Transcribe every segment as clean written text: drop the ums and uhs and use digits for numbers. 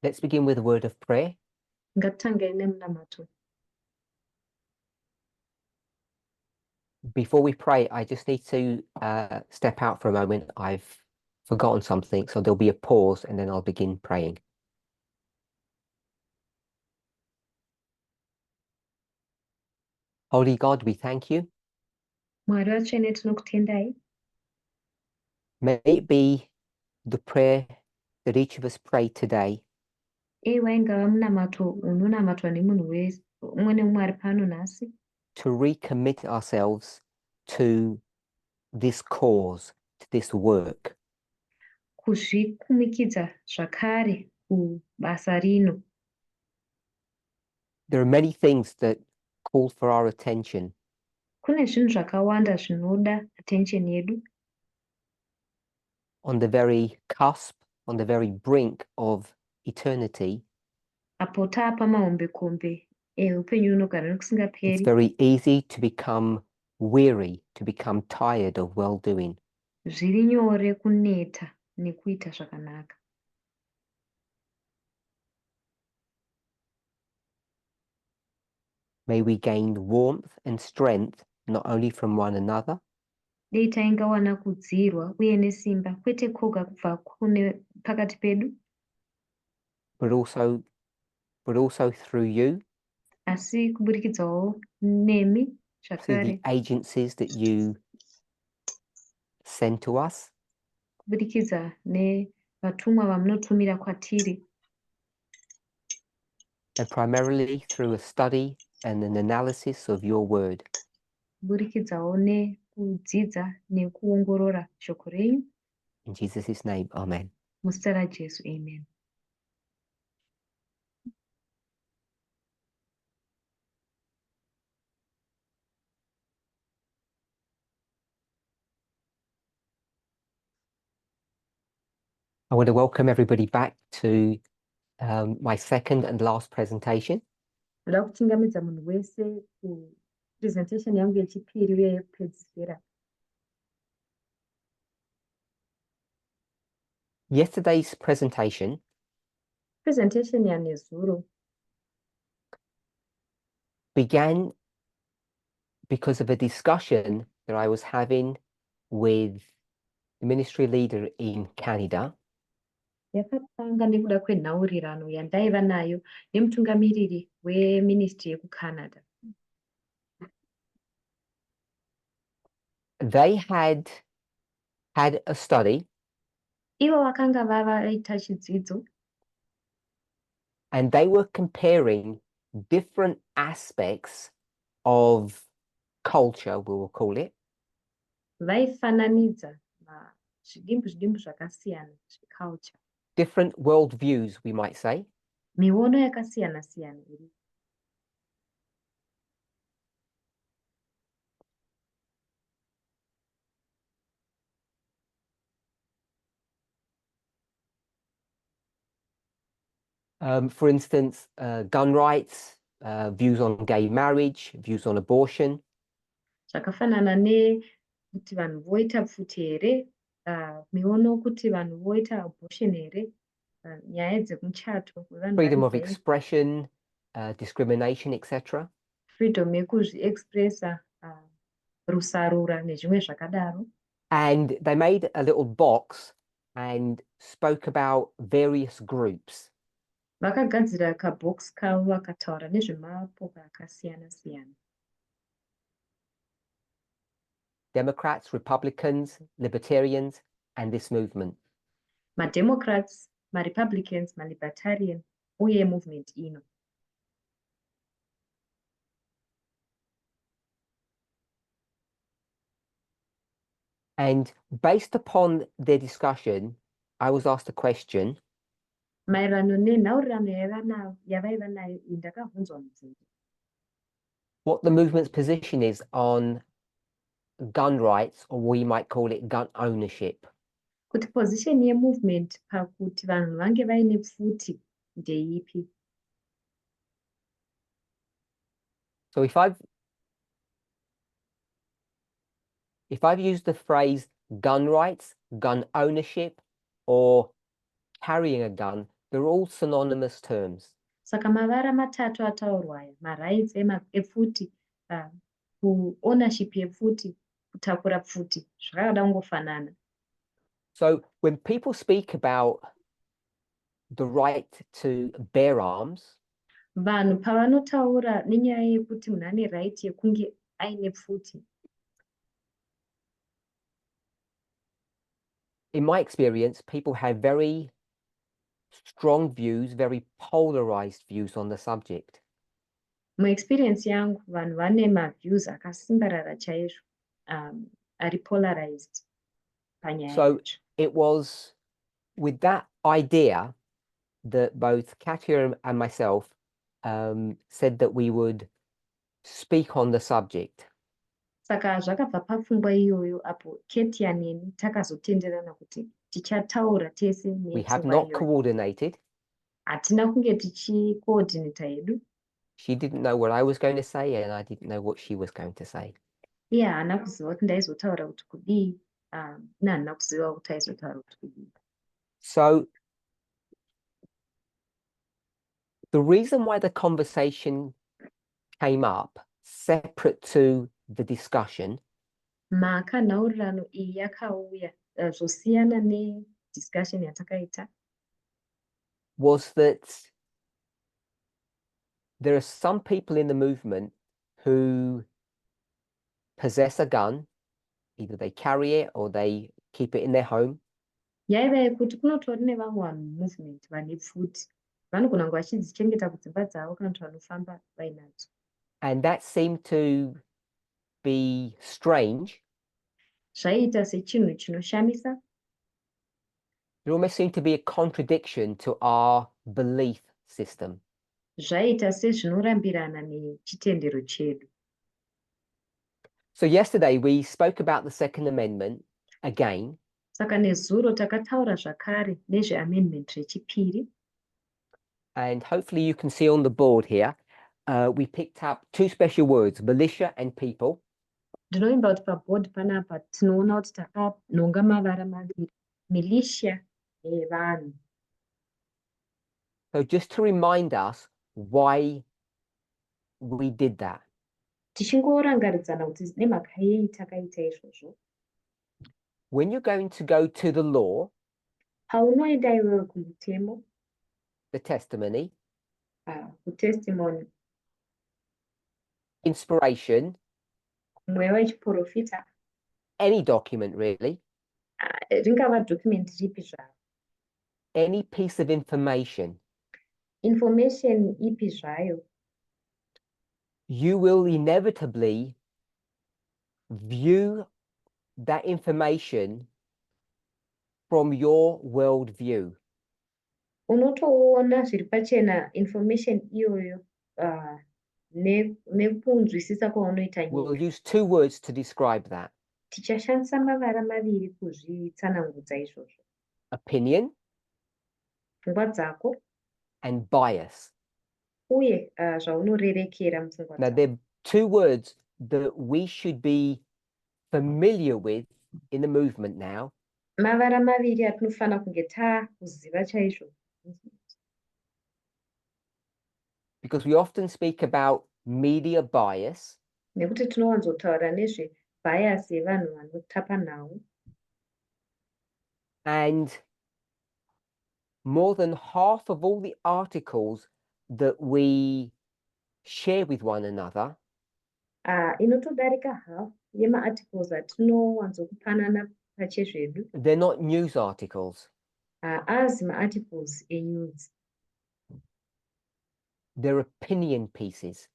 Let's begin with a word of prayer. Before we pray, I just need to step out for a moment. I've forgotten something, so there'll be a pause and then I'll begin praying. Holy God, we thank you. May it be the prayer that each of us pray today to recommit ourselves to this cause, to this work. There are many things that call for our attention. On the very cusp, on the very brink of eternity, it's very easy to become weary, to become tired of well-doing. May we gain warmth and strength not only from one another, but also through you, through the agencies that you send to us, and primarily through a study and an analysis of your word. In Jesus' name, amen. Amen. I want to welcome everybody back to my second and last presentation. Yesterday's presentation began because of a discussion that I was having with the ministry leader in Canada. They had a study, and they were comparing different aspects of culture, we will call it, different worldviews, we might say, for instance, gun rights, views on gay marriage, views on abortion. Freedom of expression, discrimination, etc. And they made a little box and spoke about various groups. Democrats, Republicans, Libertarians, and this movement. Democrats, Republicans, Libertarian, uye movement ino. And based upon their discussion, I was asked a question. What the movement's position is on gun rights, or we might call it gun ownership. Position ye movement pakuti vanhu vange vaine pfuti ndeipi. So if I've used the phrase gun rights, gun ownership, or carrying a gun, they're all synonymous terms. Saka mavara matatu ataurwa aya, marights epfuti, ownership yepfuti, kutakura pfuti, zvakada kungofanana. So when people speak about the right to bear arms, vanhu pavanotaura nenyaya yekuti munhu ane right yekunge aine pfuti, in my experience, people have very strong views, very polarized views on the subject. muexperience yangu vanhu vane maviews akasimbarara chaizvo, ari polarized panyaya So yacho. it was with that idea that both Katya and myself said that we would speak on the subject. Saka zvakabva papfungwa iyoyo apo Katia neni takazotenderana kuti tichataura tese We have nepfungwa not iyoyo. coordinated. Hatina kunge tichikoordinata hedu. She didn't know what I was going to say, and I didn't know what she was going to say. Iye haana kuziva kuti ndaizotaura kuti kudii, ina handina kuziva kuti aizotaura kuti kudii. So the reason why the conversation came up separate to the discussion Mhaka nhaurirano iyi yakauya zvosiyana nediscussion yatakaita, was that there are some people in the movement who possess a gun, either they carry it or they keep it in their home. yaiva yekuti kunotori nevamwe vanhu mumovement vane pfuti, vanogona kunge vachidzichengeta kudzimba dzavo kana kuti vanofamba vainadzo. And that seemed to be strange. Zvaiita sechinhu chinoshamisa. It almost seemed to be a contradiction to our belief system. Zvaiita sezvinorambirana nechitendero chedu. So yesterday we spoke about the Second Amendment again. Saka nezuro takataura zvakare nezveamendment rechipiri. And hopefully you can see on the board here, we picked up two special words, militia and people. Ndinoimba kuti paboard panapa tinoona kuti takanonga mavara maviri, militia nevanhu. So just to remind us why we did that. Tichingorangaridzana kuti nemhaka yei takaita izvozvo. When you're going to go to the law, Paunoenda iwewe kumutemo, the testimony, kutestimony, inspiration, mweya wechiprofita, any document really, ringava document ripi zvaro, any piece of information, information ipi zvayo, you will inevitably view that information from your worldview. unotoona zviri pachena information iyoyo nekunzwisisa kwaunoita nyika. We'll use two words to describe that. Tichashandisa mavara maviri kuzvitsanangudza izvozvo. Opinion Pfungwa dzako and bias. uye zvaunorerekera mupfungwa Now, dzako. there are two words that we should be familiar with in the movement now. Mavara maviri atinofanira kunge takuziva chaizvo. Because we often speak about media bias. Nekuti tinowanzotaura nezvebias yevanhu vanotapa nhau. And more than half of all the articles that we share with one another Inotodarika half yemaarticles atinowanzokupanana pachezvedu, they're not news articles. as maarticles enews. They're opinion pieces.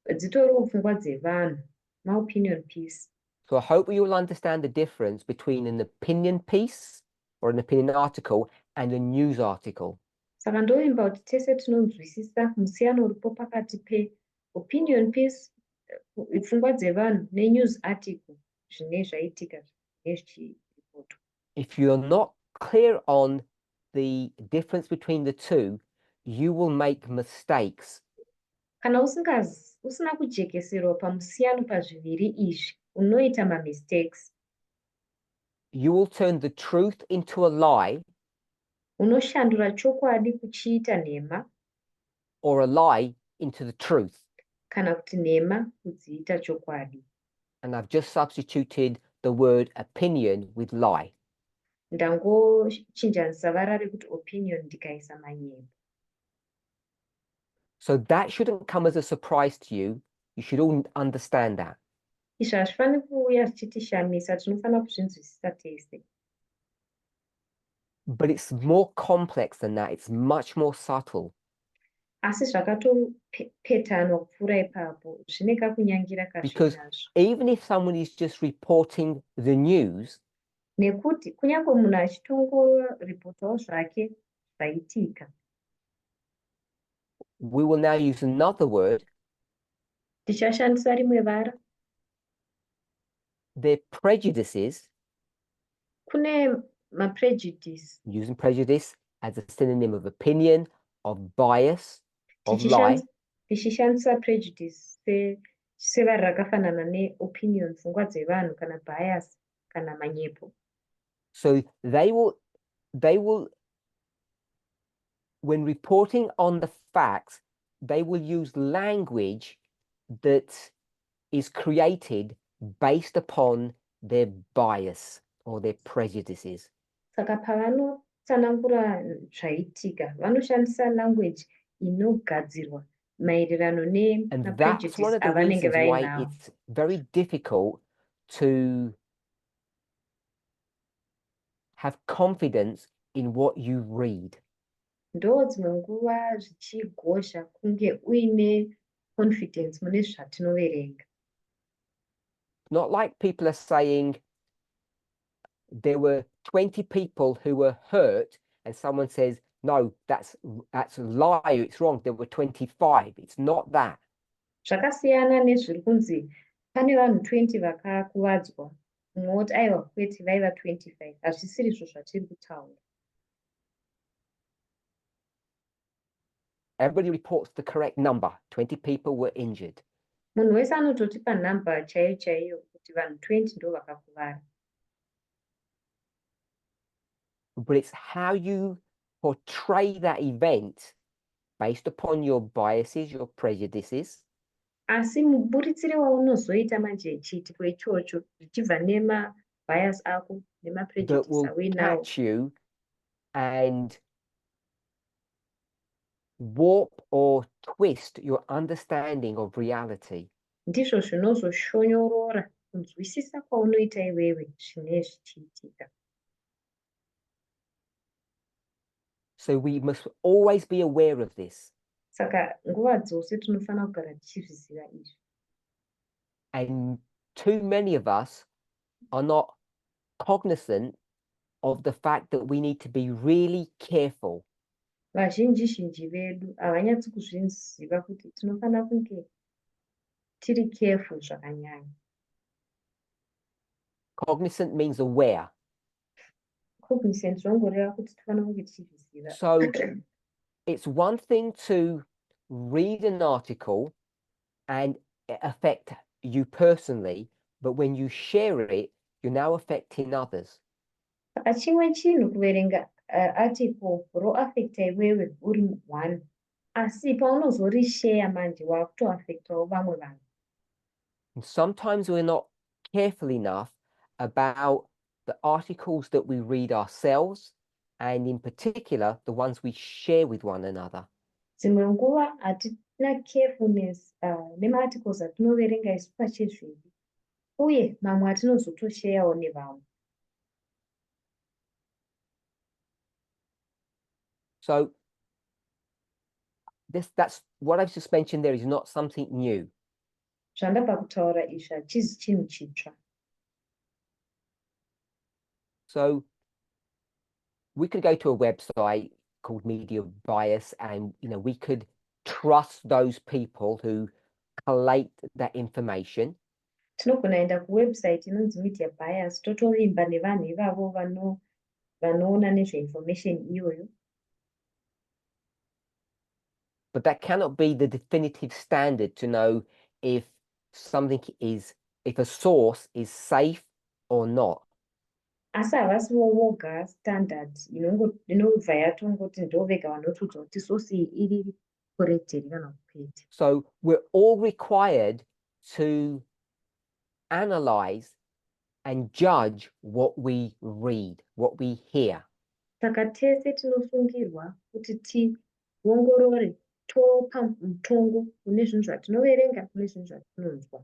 Dzitoriwo pfungwa dzevanhu, maopinion piece. So I hope you will understand the difference between an opinion piece or an opinion article and a news article. Saka ndoimba kuti tese tinonzwisisa musiyano uripo pakati pe-opinion piece, pfungwa dzevanhu, ne-news article, zvine zvaitika nezvichiripoto. If you're not clear on the difference between the two, you will make mistakes. Kana usina kujekeserwa pamusiyano pazviviri izvi, unoita ma-mistakes. You will turn the truth into a lie unoshandura chokwadi kuchiita nhema or a lie into the truth. kana kuti nhema kudziita chokwadi. And I've just substituted the word opinion with lie. Ndangochinjanisa vara rekuti opinion ndikaisa manyepo. So that shouldn't come as a surprise to you. You should all understand that. Izvi hazvifaniri kuuya zvichitishamisa, tinofanira kuzvinzwisisa tese. But it's more complex than that. It's much more subtle. Asi zvakatopetanwa kupfuura ipapo, zvine kakunyangira Because kazvinazvo. even if someone is just reporting the news, Nekuti kunyange munhu achitongoripotawo zvake zvaitika. we will now use another word. Tichashandisa rimwe vara. Their prejudices, Kune maprejudice. using prejudice as a synonym of opinion, of bias, of lie. Tichishandisa prejudice sevara rakafanana neopinion, pfungwa dzevanhu kana bias kana manyepo. So they will, when reporting on the facts, they will use language that is created based upon their bias or their prejudices. Saka pavanotsanangura zvaitika, vanoshandisa language inogadzirwa maererano And that's one of the reasons why it's very difficult to have confidence in what you read. Ndo dzimwe nguva zvichigozha kunge uine confidence mune zvatinoverenga. Not like people are saying there were 20 people who were hurt and someone says, no, that's a lie, it's wrong, there were 25. It's not that. Zvakasiyana nezviri kunzi pane vanhu 20 vakakuvadzwa, mumwe woti aiwa kwete vaiva 25. Hazvisiri izvo zvatiri kutaura. Everybody reports the correct number. 20 people were injured. Munhu wese anototipa nhamba chaiyo chaiyo kuti vanhu 20 ndo vakakuvara. But it's how you portray that event based upon your biases, your prejudices. Asi muburitsire waunozoita manje chiitiko ichocho zvichibva nemabias ako nemaprejudice awinawo. Catch you and warp or twist your understanding of reality. Ndizvo zvinozoshonyorora kunzwisisa kwaunoita iwewe zvine zvichiitika. So we must always be aware of this. Saka nguva dzose tinofanira kugara tichizviziva izvi. And too many of us are not cognizant of the fact that we need to be really careful. Vazhinji vedu havanyatsi kuzviziva kuti tinofanira kunge tiri careful zvakanyanya. Cognizant means aware. Cognizant zvongoreva kuti tofanira kunge tichizviziva. So it's one thing to read an article and it affect you personally, but when you share it, you're now affecting others. Saka chimwe chinhu kuverenga article roaffecta iwewe uri one, asi paunozorishare manje wakutoaffectawo vamwe vanhu. And sometimes we're not careful enough about the articles that we read ourselves, and in particular, the ones we share with one another. Dzimwe nguva hatina carefulness nemaarticles atinoverenga isu pachezvedu, uye mamwe atinozotoshayawo nevamwe. So that's what I've just mentioned there is not something new. Zvandabva kutaura izvi hachizi chinhu chitsva. So we could go to a website called Media Bias, and we could trust those people who collate that information. Tinogona enda kuwebsite inonzi Media Bias, totovimba nevanhu ivavo vanoona nezveinformation iyoyo. But that cannot be the definitive standard to know if a source is safe or not. asi havasiwo voga standard inobva yatongoti ndovega vanotudza kuti sosi iri correct here kana kupeta. So we're all required to analyze and judge what we read, what we hear. Saka tese tinosungirwa kuti tiongorore topa mutongo kune zvinhu zvatinoverenga kune zvinhu zvatinonzwa.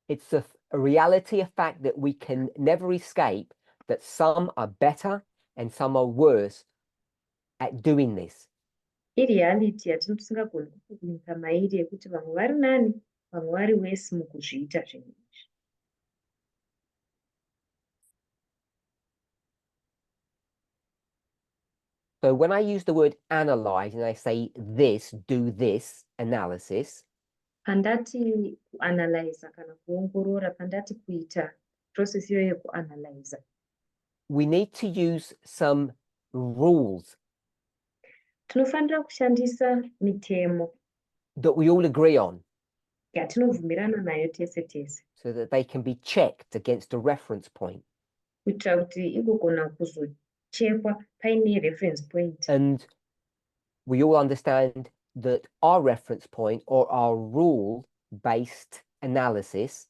It's a reality, a fact that we can never escape, that some are better and some are worse at doing this. Ireality yatisingagoni kunyika mairi yekuti vamwe vari nani vamwe vari wese mukuzviita zvinhu izvi. So when I use the word analyze and I say this, do this analysis, Pandati kuanalyza kana kuongorora, pandati kuita process iyoyo yekuanalyza, we need to use some rules tinofanira kushandisa mitemo that we all agree on yatinovhumirana nayo tese tese, so that they can be checked against a reference point. kuitira kuti igogona kuzochekwa paine reference point. And we all understand that our reference point or our rule-based analysis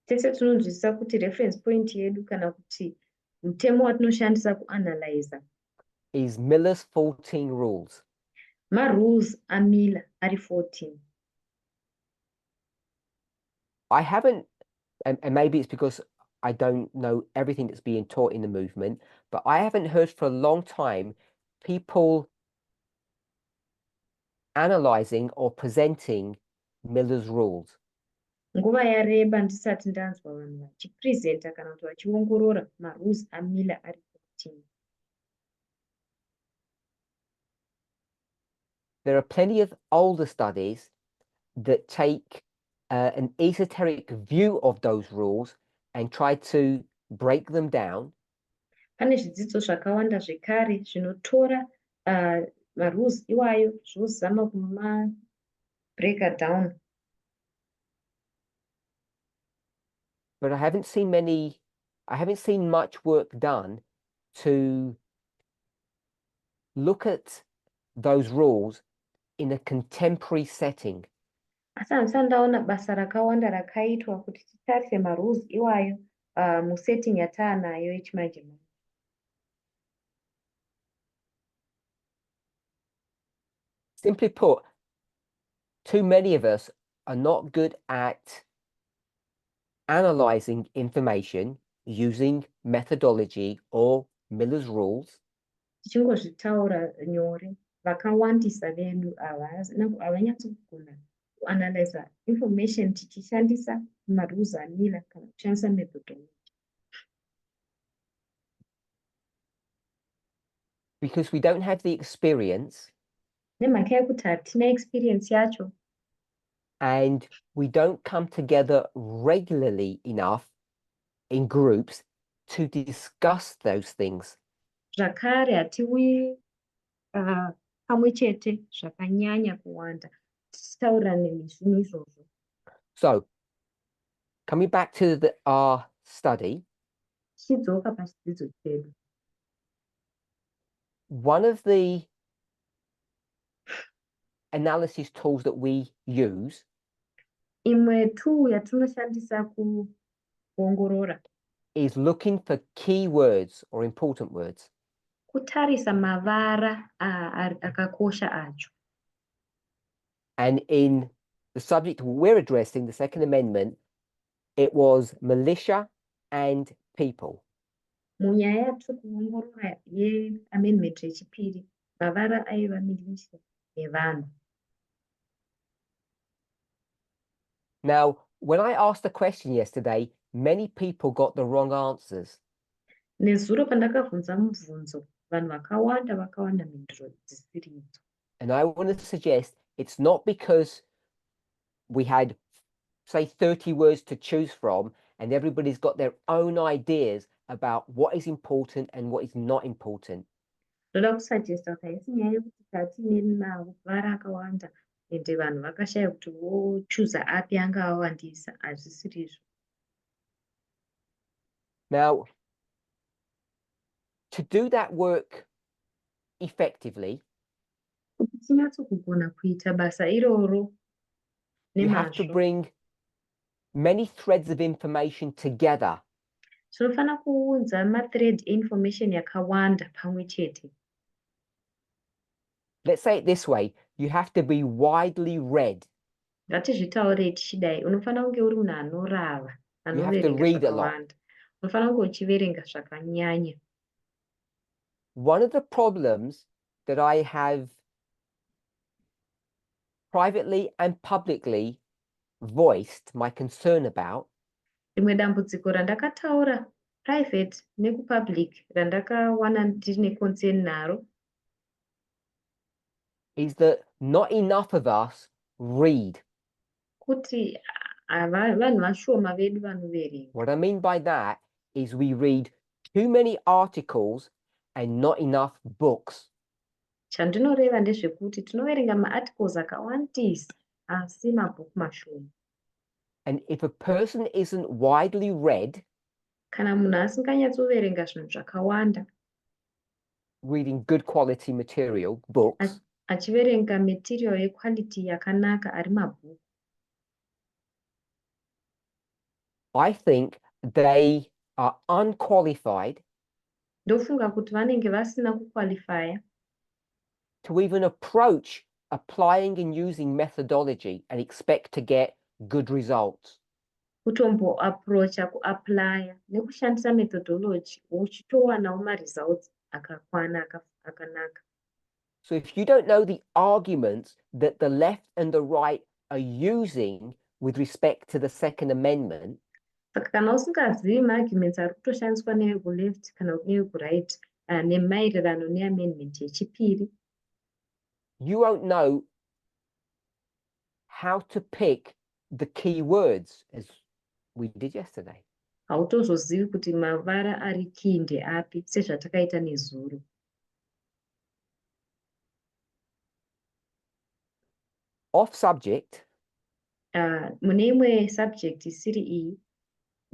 Tese tinonzwisisa kuti reference point yedu kana kuti mutemo watinoshandisa kuanalyza is Miller's 14 rules. marules aMiller ari 14. I haven't, and maybe it's because I don't know everything that's being taught in the movement, but I haven't heard for a long time people analyzing or presenting Miller's rules. Nguva yareba ndisati ndanzwa vanhu vachipresenta kana kuti vachiongorora marules aMiller ari 14. There are plenty of older studies that take an esoteric view of those rules and try to break them down. Pane zvidzidzo zvakawanda zvekare zvinotora marules iwayo zvozama breaka down. But I haven't seen much work done to look at those rules in a contemporary setting. Asi handisati ndaona basa rakawanda rakaitwa kuti titarise marules iwayo musetting yataanayo yechimanje manje. Simply put, too many of us are not good at analyzing information using methodology or Miller's rules. Tichingozvitaura nyore, vakawandisa vedu havanyatsi kugona kuanalyza information tichishandisa marules aMiller kana kushandisa methodology. Because we don't have the experience Nemhaka yekuti hatina experience yacho, and we don't come together regularly enough in groups to discuss those things. zvakare hatiwi pamwe chete zvakanyanya kuwanda tichitaurirana nezvinhu izvozvo. So, coming back to our study, Tichidzoka pachidzidzo chedu, one of the analysis tools that we use imwe tool yatinoshandisa kuongorora is looking for key words or important words. kutarisa mavara akakosha acho. And in the subject we're addressing, the Second Amendment, it was militia and people. Munyaya yatiri kuongorora yeamendment yechipiri, mavara aiva militia nevanhu. Now, when I asked the question yesterday, many people got the wrong answers. Nezuro pandakabvunza mubvunzo, vanhu vakawanda mhinduro dzisiridzo. And I want to suggest it's not because we had, say, 30 words to choose from and everybody's got their own ideas about what is important and what is not important. Ndoda kusuggesta kuti haisi nyaya yekuti tatine mavara akawanda ende vanhu vakashaya kuti vochuza api anga awandisa, hazvisiri izvo. Now, to do that work effectively, kuti tinyatsokugona kuita basa iroro you have to nemazvo, bring many threads of information together. tinofana kuunza mathread einformation yakawanda pamwe chete. Let's say it this way, you have to be widely read. Ngatizvitaurei tichidai, unofana kunge uri munhu anorava, You have to anoverenga read a lot. zvakawanda. Unofana kunge uchiverenga zvakanyanya. One of the problems that I have privately and publicly voiced my concern about Rimwe dambudziko randakataura private nekupublic randakawana ndine concern naro is that not enough of us read. kuti vanhu vashoma vedu vanoverenga. What I mean by that is we read too many articles and not enough books. Chandinoreva ndezvekuti tinoverenga maarticles akawandisa asi mabhuku mashoma. And if a person isn't widely read, Kana munhu asinganyatsoverenga zvinhu zvakawanda, reading good quality material, books, achiverenga material yequality yakanaka ari mabhuku, I think they are unqualified ndofunga kuti vanenge vasina kuqualifya to even approach applying and using methodology and expect to get good results. kutomboaproacha kuaplya nekushandisa methodology uchitowanawo maresults akakwana akanaka. So if you don't know the arguments that the left and the right are using with respect to the Second Amendment, Saka kana usingazivi maarguments ari kutoshandiswa nevekuleft kana kuti nevekuright nemaererano neamendment yechipiri, you won't know how to pick the key words as we did yesterday. hautozozivi kuti mavara ari key ndeapi sezvatakaita nezuro. Off subject, Mune imwe subject isiri iyi,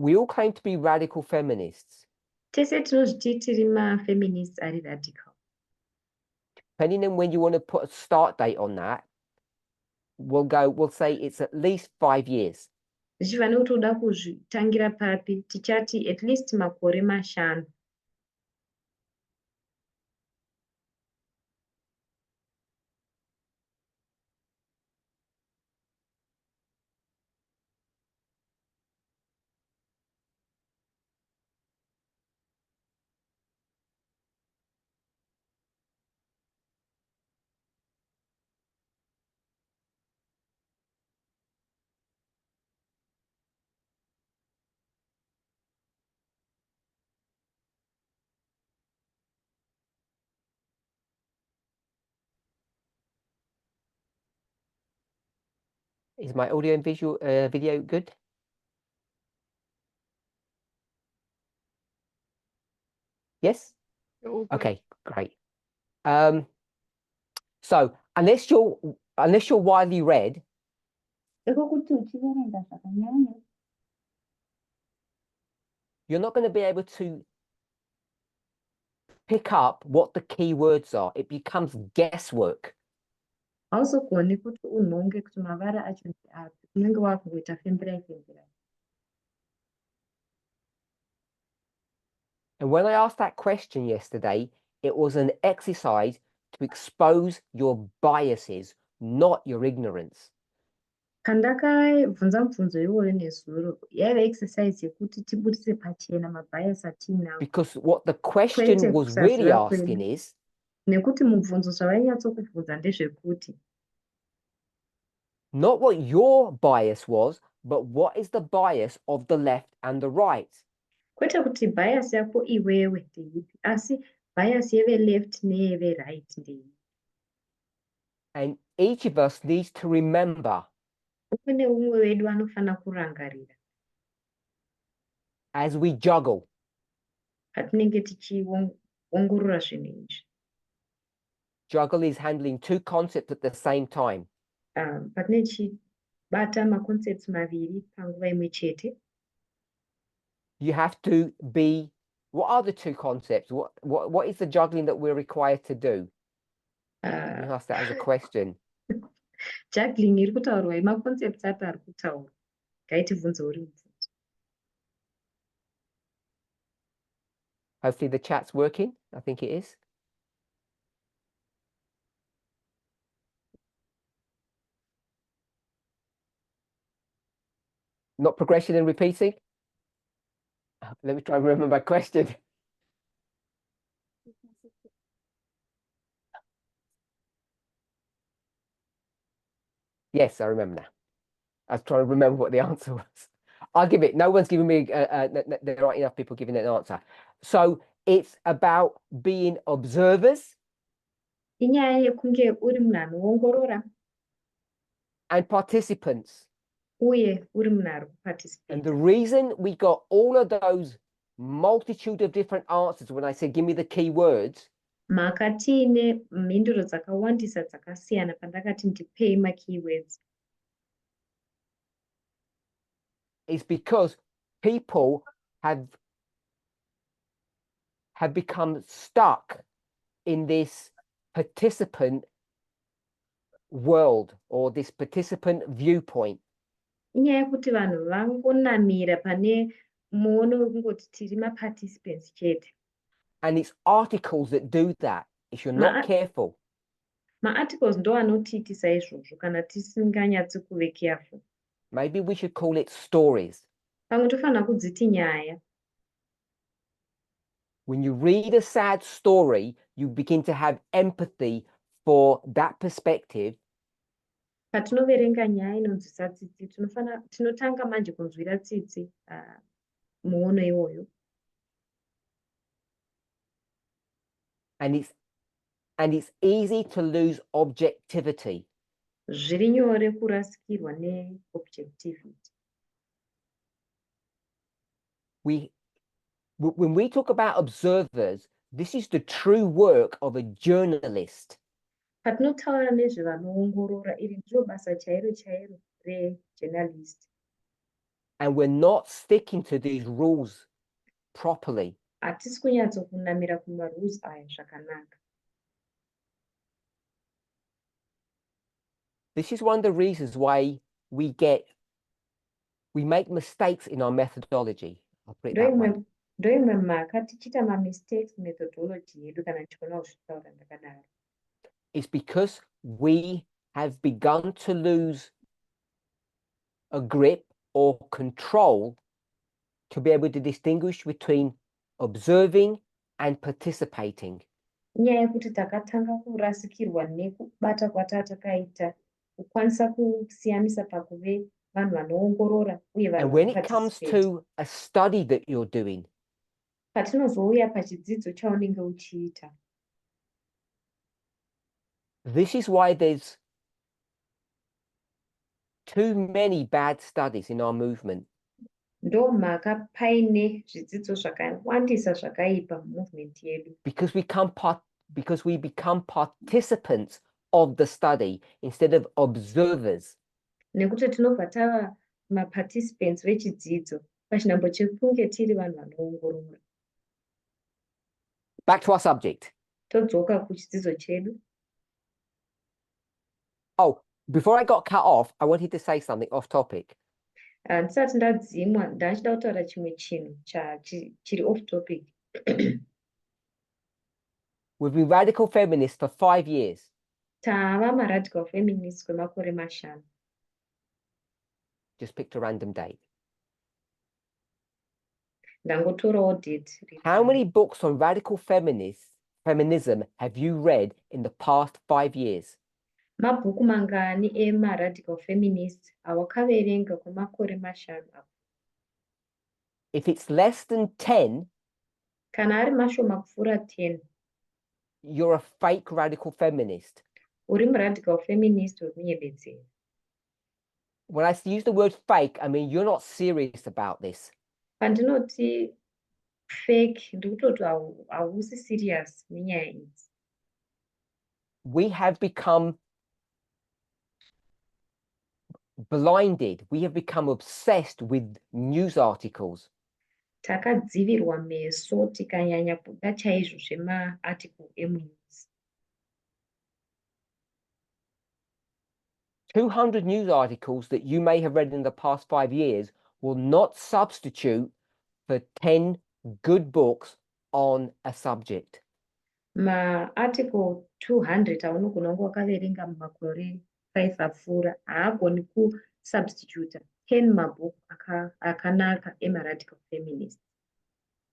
we all claim to be radical feminists. tese tinozviti tiri mafeminists ari radical. Depending on when you want to put a start date on that, we'll say it's at least 5 years. Zvichiva nekuti uda kuzvitangira papi, tichati at least makore 5. Is my audio and visual video good? Yes? Okay, great. So unless you're widely read, you're not going to be able to pick up what the key words are. It becomes guesswork. Hauzogoni kuti unhonge kuti mavara acho ndeapi, unenge wakungoita femberai. And when I asked that question yesterday, it was an exercise to expose your biases, not your ignorance. Pandakabvunza mubvunzo iwoyo nezuro, yaiva exercise yekuti tibudise pachena mabias atinawo. Because what the question was really asking is, nekuti mubvunzo zvavainyatso ndezvekuti not what your bias was, but what is the bias of the left and the right. Kwete kuti bias yako iwewe ndeipi, asi bias yeve-left neyeve-right ndeipi. And each of us needs to remember, Umwe neumwe wedu anofana kurangarira as we juggle, patinenge tichiongorora zvinhu izvi. juggle is handling two concepts at the same time. Patinenge tichibata maconcepts maviri panguva imwe chete. You have to be, what are the two concepts? What is the juggling that we're required to do? Let me ask that as a question. Juggling iri kutaurwa imaconcepts api ari kutaurwa. Ngaitibvunze uri mubvunzo. Hopefully the chat's working. I think it is. Not progression and repeating? Let me try and remember my question. Yes, I remember now. I was trying to remember what the answer was. I'll give it. No one's giving me, there aren't enough people giving an answer. So it's about being observers Inyaya yekunge uri munhu anoongorora and participants. uye uri munhu ari And the kuparticipate. reason we got all of those multitude of different answers when I said, give me the key words, Mhaka tiine mhinduro dzakawandisa dzakasiyana pandakati ndipei makeywords is because people have become stuck in this participant world or this participant viewpoint. inyaya yekuti vanhu vangonamira pane muono wekungoti tiri maparticipants chete. And it's articles that do that if you're not careful. Maarticles ndo anotiitisa izvozvo kana tisinganyatsi kuve careful. Maybe we should call it stories. Pamwe tofanira kudziti nyaya. When you read a sad story, you begin to have empathy for that perspective. Patinoverenga nyaya inonzwisa tsitsi tinotanga manje kunzwira tsitsi muono iwoyo. And it's easy to lose objectivity. Zviri nyore kurasikirwa neobjectivity. When we talk about observers, this is the true work of a journalist. Patinotaura nezvevanoongorora, iri ndiro basa chairo chairo rejournalist. And we're not sticking to these rules properly. Hatisi kunyatsokunamira kumarules aya zvakanaka. This is one of the reasons why we make mistakes in our methodology. I'll put it that way. Ndoimwe mhaka tichiita mamistakes methodology yedu kana tichikona kuzvitaura ndakadaro. It's because we have begun to lose a grip or control to be able to distinguish between observing and participating. Inyaya yekuti takatanga kurasikirwa nekubata kwatatakaita kukwanisa kusiyanisa pakuve vanhu vanoongorora uye vanhu And when it comes vanoparticipate. to a study that you're doing, Patinozouya pachidzidzo chaunenge uchiita. this is why there's too many bad studies in our movement. Ndo mhaka paine zvidzidzo zvakawandisa zvakaipa mumovement yedu. Because we become participants of the study instead of observers. Nekuti tinobva tava maparticipants vechidzidzo pachinhambo chekunge tiri vanhu vanoongorora. Back to our subject. Todzoka kuchidzidzo chedu. Oh, before I got cut off, I wanted to say something off topic. Ndisati ndadzimwa ndachida kutaura chimwe chinhu chiri off topic. We've been radical feminists for 5 years. Tava maradical feminists kwemakore mashanu. Just picked a random date. Ndangotorawo date. How many books on radical feminism have you read in the past 5 years? Mabhuku mangani emaradical feminists awakaverenga kwemakore mashanu apo? If it's less than 10, kana ari mashoma kupfuura 10, you're a fake radical feminist. Uri muradical feminist wekunyebedzera. When I use the word fake, I mean you're not serious about this. Pandinoti fake ndikutoti hausi serious nenyaya idzi. We have become blinded. We have become obsessed with news articles. takadzivirwa meso tikanyanya kuda chaizvo zvemaarticle emunews. 200 news articles that you may have read in the past 5 years will not substitute for 10 good books on a subject. Maarticle 200 aunogona kunge wakaverenga mumakore 5 apfuura haagoni kusubstituta 10 mabhuku akanaka emaradical feminist.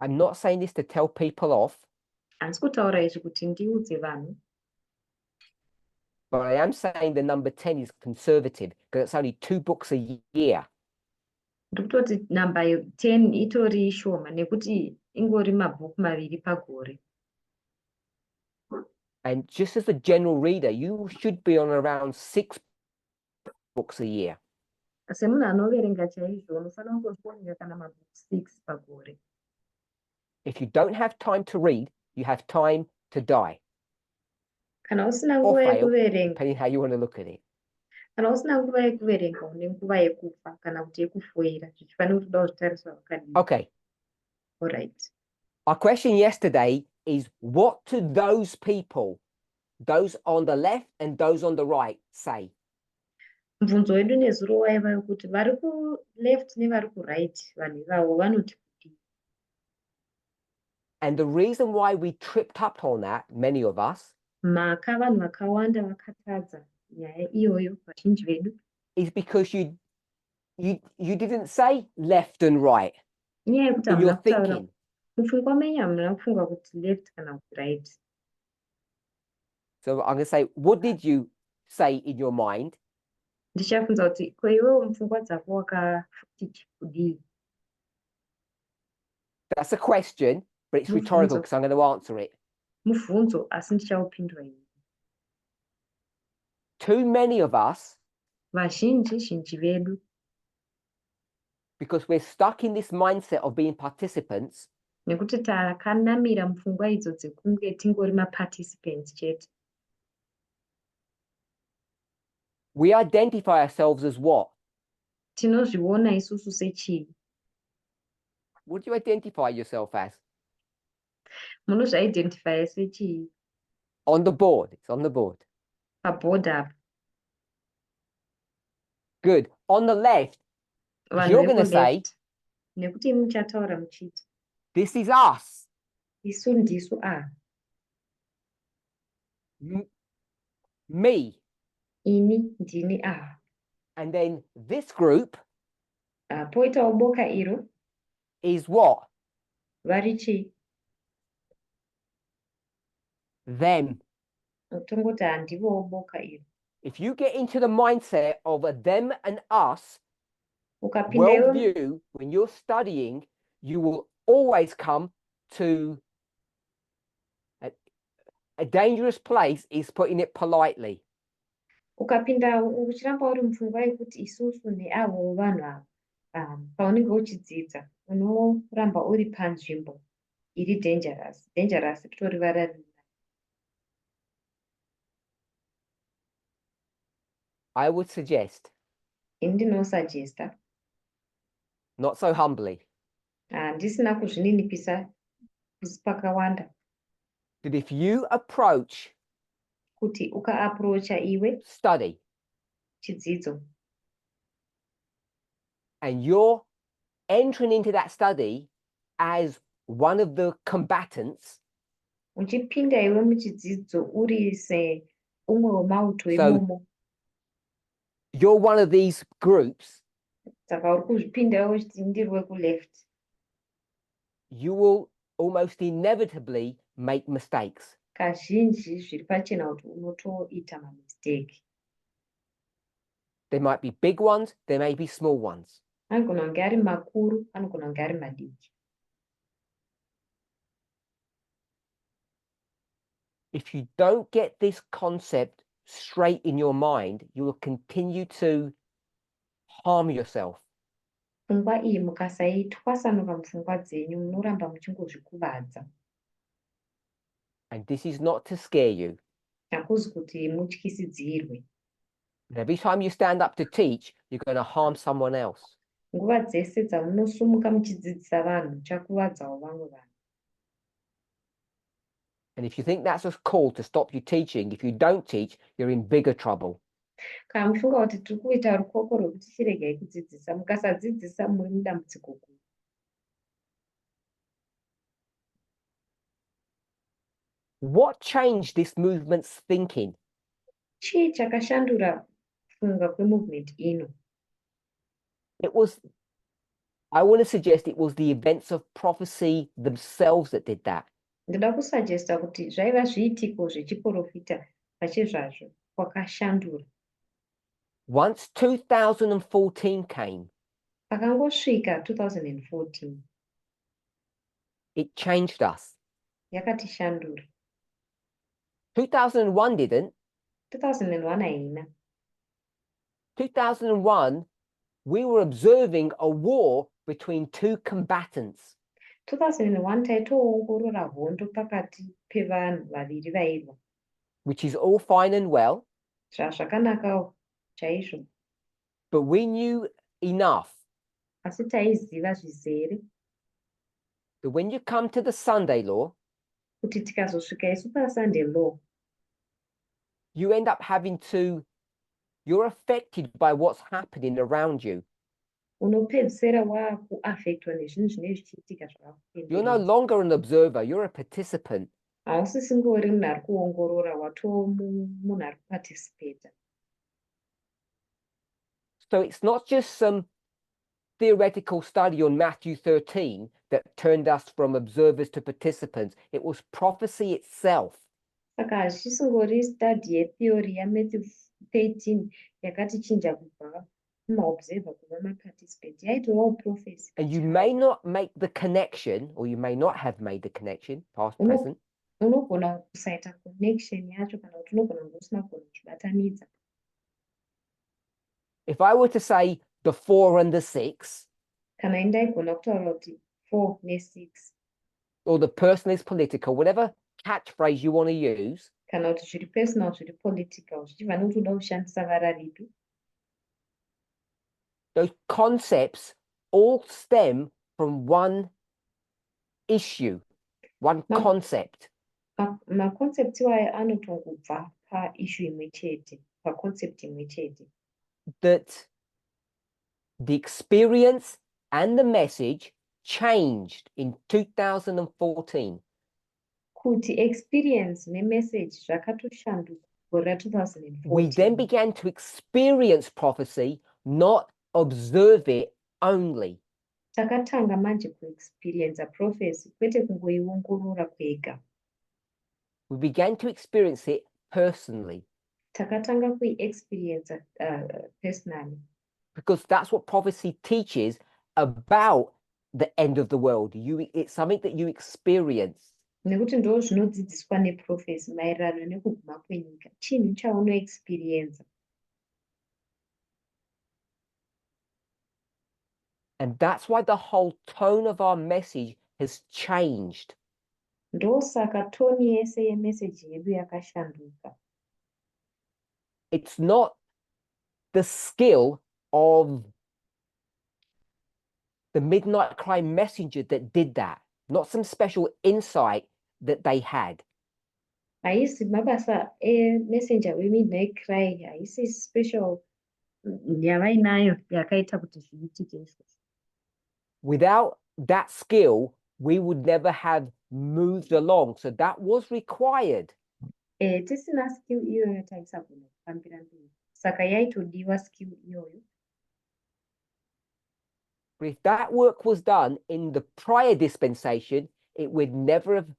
I'm not saying this to tell people off, handisi kutaura izvi kuti ndiudze vanhu, but I am saying the number 10 is conservative because it's only 2 books a year. ndikutoti namba 10 itori shoma nekuti ingori mabhuku maviri pagore. And just as a general reader, you should be on around 6 books a year. semunhu anoverenga chaizvo unofanira kungofonera kana mabhuku 6 pagore. If you don't have time to read, you have time to die. Kana usina Or nguva fail, yekuverenga, depending how you want to look at it. kana usina nguva yekuverenga une nguva yekufa kana kuti yekufoira, zvichifanira kuti da zvitariswa vakadini. Okay. All right. Our question yesterday is, what do those people, those on the left and those on the right, say? Mubvunzo wedu nezuro waiva wekuti vari kuleft nevari kuright vanhu ivavo vanoti kuti. And the reason why we tripped up on that, many of us, Mhaka vanhu vakawanda vakatadza nyaya iyoyo vazhinji vedu, is because you didn't say left and right inyaya yekuti in your hamuna kutaura thinking. mupfungwa menyu hamuna kufunga kuti left kana kuti right. So I'm going to say, what did you say in your mind? Ndichafunza kuti ko iwewo mupfungwa dzako wakati kudii. That's a question, but it's rhetorical because I'm going to answer it. Mubvunzo asi ndichaupindura ini. Too many of us, Vazhinji vedu, because we're stuck in this mindset of being participants, nekuti takanamira mupfungwa idzo dzekunge tingori maparticipants chete. we identify ourselves as what? Tinozviona isusu sechii? What do you identify yourself as? Munozviidentifya sechii? On the board. It's on the board. Paboard apa. Good. On the left, Vanhu you're going to say, vekuleft. Nekuti muchataura muchiti. this is us. Isu ndisu a. Me. Ini ndini a. And then this group Poitawo boka iro. is what? Vari chii? Them. Tongoti handivowo boka iro. If you get into the mindset of a them and us Ukapinda worldview, when you're studying, you will always come to a dangerous place, is putting it politely. Ukapinda uchiramba uri mupfungwa yekuti isusu neavo vanhu ava, paunenge uchidzidza unoramba uri panzvimbo iri dangerous kutorivara riri. I would suggest, Ini ndinosugesta, not so humbly, handisina kuzvininipisa pakawanda, that if you approach kuti ukaaprocha iwe study chidzidzo and you're entering into that study as one of the combatants, uchipinda iwe muchidzidzo uri seumwe wemauto imomo, you're one of these groups, saka uri kuzvipinda iwe uchiti ndiri wekuleft, you will almost inevitably make mistakes. kazhinji zviri pachena kuti unotoita mamistake. There might be big ones, there may be small ones. Anogona kunge ari makuru, anogona kunge ari madiki. If you don't get this concept straight in your mind, you will continue to harm yourself. Pfungwa iyi mukasaitwasanura mupfungwa dzenyu munoramba muchingozvikuvadza. And this is not to scare you. Hakuzi kuti mutyisidzirwe. And every time you stand up to teach, you're going to harm someone else. nguva dzese dzamunosumuka muchidzidzisa vanhu chakuvadzawo vamwe vanhu. And if you think that's a call to stop you teaching, if you don't teach, you're in bigger trouble. Kana mufunga kuti tiri kuita rukoko rwekuti chiregai kudzidzisa, mukasadzidzisa muri mudambudziko guru. What changed this movement's thinking? Chii chakashandura kufunga kwemovement ino? I want to suggest it was the events of prophecy themselves that did that. Ndoda kusugesta kuti zvaiva zviitiko zvechiprofita pachezvazvo kwakashandura. Once 2014 came, Pakangosvika 2014, it changed us. yakatishandura. 2001 didn't. 2001 haina. 2001, we were observing a war between two combatants. 2001 taitoongorora hondo pakati pevanhu vaviri vairwa. Which is all fine and well. Zvakanakawo chaizvo. But we knew enough. Asi taiziva zvizere. That when you come to the Sunday law, kuti tikazosvika isu paSunday law, you end up you're affected by what's happening around you. Unopedzisira waakuaffectwa nezvinhu zvinenge zvichiitika zvakakutenderedza. You're no longer an observer, you're a participant. Hausisingori munhu ari kuongorora, watoo munhu ari kuparticipata. So it's not just some theoretical study on Matthew 13 that turned us from observers to participants. It was prophecy itself. Saka hazvisingori study yetheory yaMatthew 13 yakatichinja kubva kumaobserver kuva maparticipant. Yaitovawo prophecy. And you may not make the connection, or you may not have made the connection, past, present. Unogona kusaita connection yacho kana kuti unogona kunge usina kugona kuchibatanidza. If I were to say the 4 and the 6, kana ndaigona kutaura kuti 4 ne6, or the person is political, whatever catchphrase you want to use, kana kuti zviri personal zviri political zvichibva nekuti uda kushandisa vara ripi, those concepts all stem from one issue, one concept. Maconcept iwayo anotongobva paissue imwe chete, paconcept imwe chete. That the experience and the message changed in 2014. Kuti experience nemessage zvakatoshanduka gore 2014. We then began to experience prophecy, not observe it only. Takatanga manje kuexperience prophecy, kwete kungoiongorora kwega. We began to experience it personally. Takatanga kuiexperience personally. Because that's what prophecy teaches about the end of the world. It's something that you experience. Nekuti ndo zvinodzidziswa neprophecy maererano nekuguma kwenyika, chinhu chaunoexperience. And that's why the whole tone of our message has changed. Ndosaka toni yese yemessage yedu yakashanduka. It's not the skill of the Midnight Cry messenger that did that, not some special insight that they had. Haisi mabasa messenger weMidnight Cry, haisi special yavainayo yakaita kuti zviitike izvozvo. Without that skill, we would never have moved along. So that was required. Tisina skill iyoyo taisagona kufambira mberi. Saka yaitodiwa skill iyoyo. But if that work was done in the prior dispensation, it would never have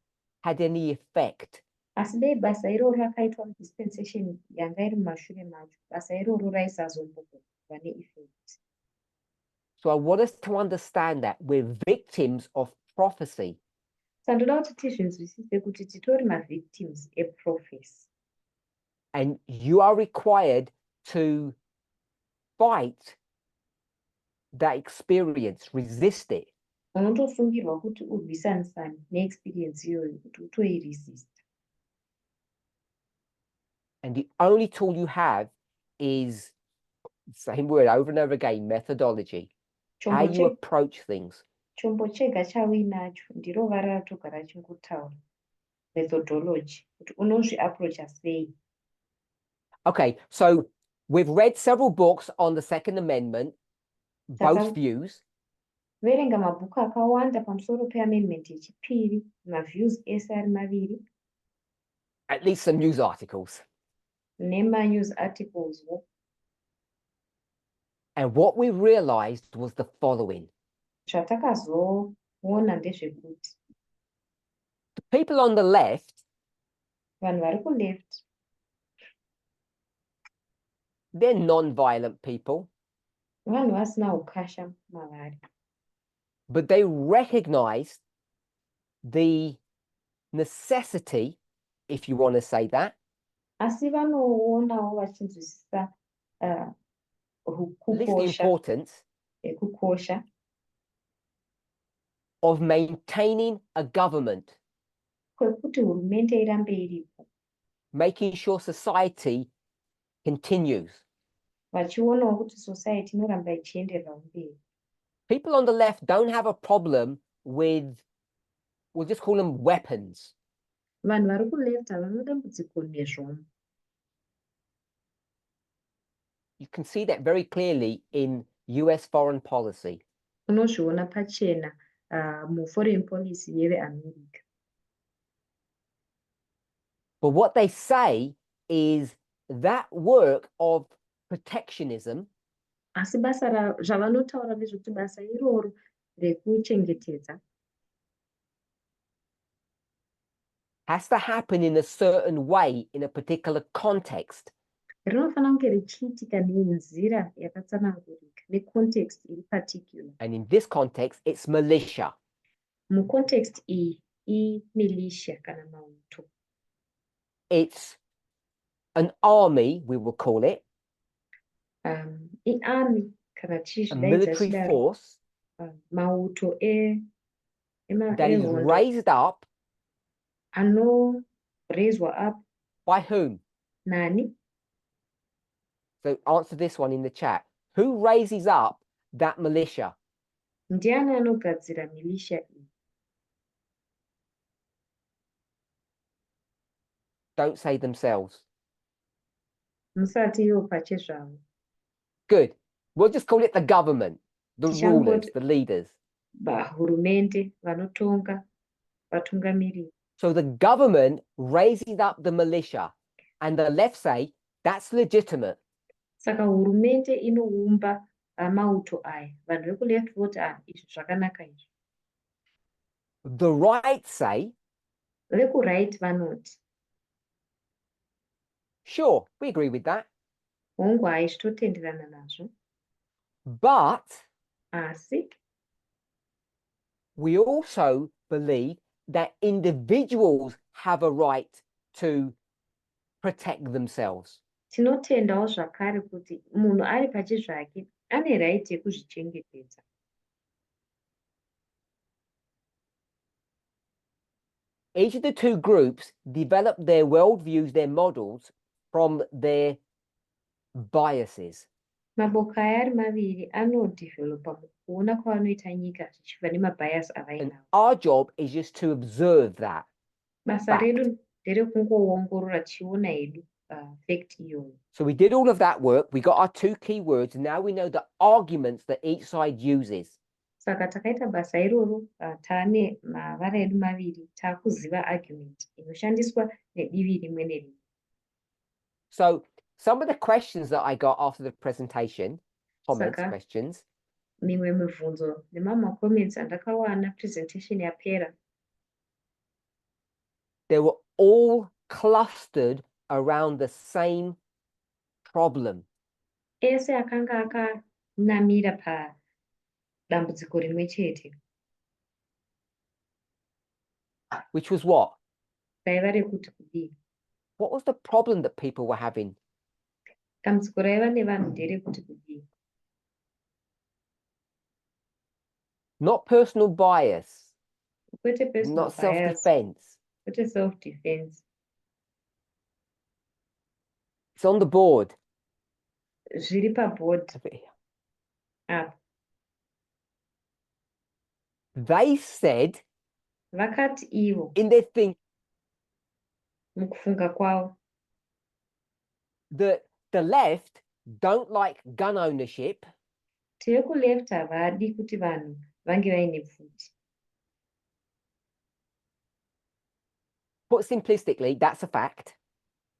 had any effect. Asi dei basa iroro rakaitwa dispensation yanga iri mumashure macho, basa iroro raisazombokuva neeffect. So I want us to understand that we're victims of prophecy. Sandoda kuti tizvinzwisise kuti titori ma-victims eprophecy. And you are required to fight that experience, resist it. Unotosungirwa kuti urwisanisane neexperience iyoyo kuti utoiresist. And the only tool you have is, same word over and over again, methodology. how you approach things. Chombo chega chauinacho ndiro vara ratogara chingotaura methodology kuti unozviapproacha sei. Okay, so we've read several books on the Second Amendment, both views. Verenga mabhuku akawanda pamusoro peamendment yechipiri, maviews ese ari maviri. At least some news articles. Nema-news articles. And what we realized was the following. Zvatakazoona ndezvekuti the people on the left, vanhu vari kuleft, they're non-violent people. Vanhu vasina ukasha mavari. But they recognized the necessity, if you want to say that, Asi vanoonawo vachinzwisisa at least the importance kukosha of maintaining a government, kwekuti hurumende irambe iripo, making sure society continues. vachionawo kuti society inoramba ichienderera mberi. People on the left don't have a problem with, we'll just call them weapons. Vanhu vari kuleft havana dambudziko nezvombo. You can see that very clearly in US foreign policy. Unozviona pachena muforeign policy yeveAmerica. But what they say is that work of protectionism Asi basa zvavanotaura ndezvekuti basa iroro rekuchengetedza has to happen in a certain way in a particular context. rinofanira kunge richiitika nenzira yakatsanangurika necontext iri particular. And in this context, it's militia. Mucontext iyi imilitia kana mauto. It's an army, we will call it. Army kana a military force mauto that is raised up raised up by whom? Nani? So answer this one in the chat. Who raises up that militia? Ndiani anogadzira militia iyi? Don't say themselves. Musati ivo pachezvavo. Good. We'll just call it the government, the rulers, the leaders. Hurumende, vanotonga, vatungamiriri. So the government raises up the militia, and the left say that's legitimate. Saka hurumende inoumba mauto aya. Vanhu vekuleft voti izvi zvakanaka izvi. The right say, Veku-right vanoti, sure, we agree with that. hongu haizvitotenderana nazvo. But Asi we also believe that individuals have a right to protect themselves. tinotendawo zvakare kuti munhu ari pachezvake ane right yekuzvichengetedza. Each of the two groups develop their worldviews, their models from their biases. Maboka aya ari maviri anodhivhelopa mukuona kwavanoita nyika zvichibva nemabias avainawo. And our job is just to observe that. Basa redu nderekungoongorora tichiona hedu fact iyoyo. So we did all of that work. We got our two key words. And now we know the arguments that each side uses. Saka takaita basa iroro taane mavara edu maviri taakuziva argument inoshandiswa nedivi rimwe nerimwe. So some of the questions that I got after the presentation, comments, Saka, questions. Mimwe mibvunzo nemamwe comments andakawana presentation yapera. They were all clustered around the same problem. Ese akanga akanamira padambudziko rimwe chete. Which was what? Raiva rekuti kudii. What was the problem that people were having? Dambudziko raiva nevanhu nderekuti kudii. Not personal bias. Kwete personal not self-defense. Kwete self-defense. It's on the board. Zviri paboard. Apo. They said vakati ivo in their thing mukufunga kwavo that the left don't like gun ownership. kuti vekuleft havadi kuti vanhu vange vaine pfuti. Put simplistically, that's a fact.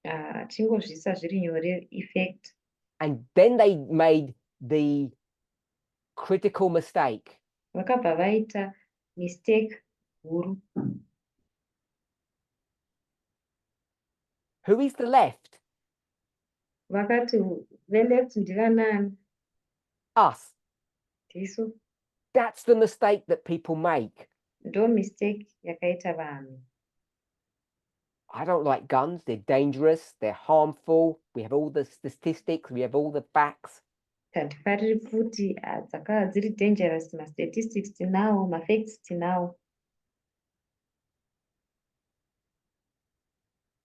Tingozvisa zviri nyore effect. And then they made the critical mistake. Vakabva vaita mistake huru. Who is the left? Vakati veleft ndivanani? Us. Tisu. That's the mistake that people make. Ndo mistake yakaita vanhu. I don't like guns. They're dangerous. They're harmful. We have all the statistics. We have all the facts. Tandifariri pfuti dzakava dziri dangerous, mastatistics tinawo, mafacts tinawo.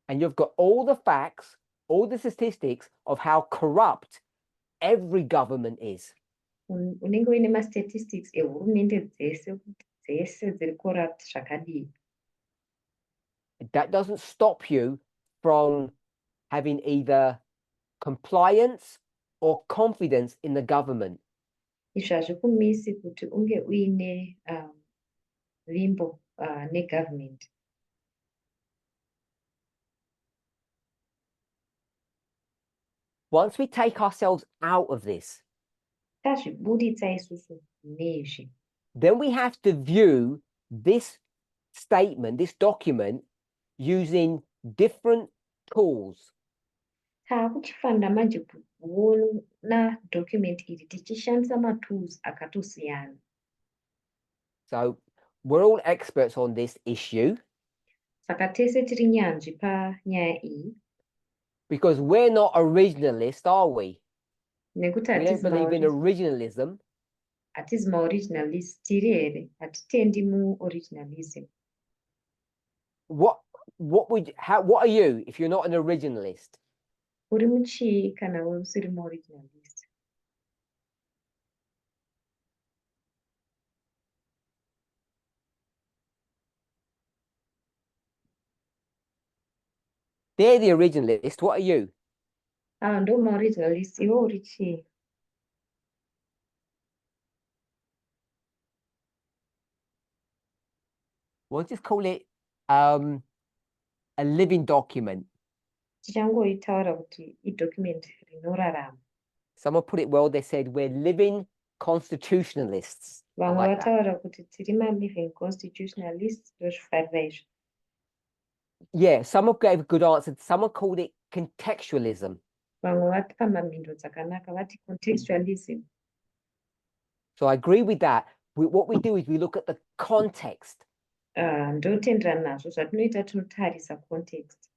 And you've got all the facts, all the statistics of how corrupt every government is. Unenge uine mastatistics ehurumende dzese dziri corrupt zvakadii. That doesn't stop you from having either compliance or confidence in the government. Izvi hazvikumisi kuti unge uine vimbo negovernment. Once we take ourselves out of this, Tazvibuditsa isusu nezvi. then we have to view this statement, this document, using different tools. Taakuchifanira manje kuona document iri tichishandisa matools akatosiyana. So we're all experts on this issue. Saka tese tiri nyanzvi panyaya iyi. Because we're not originalists, are we? Nekuti We don't believe in originalism. Hatizi maoriginalist tiri here, hatitendi muoriginalism. What are you if you're not an originalist? Uri muchii kana usiri muoriginalist? They're the originalist. What are you? Ndo maoriginalist, iwe uri chii? We'll just call it a living document. Tichangoitaura kuti idocument rinorarama. Someone put it well. They said we're living constitutionalists. Vamwe vataura kuti tiri ma-living constitutionalists, ndozvifarira izvo. Yeah, someone gave a good answer. Someone called it contextualism. Vamwe vatipa mamhindo dzakanaka, vati contextualism. So I agree with that. What we do is we look at the context. Ndotenderana nazvo. Zvatinoita tinotarisa context.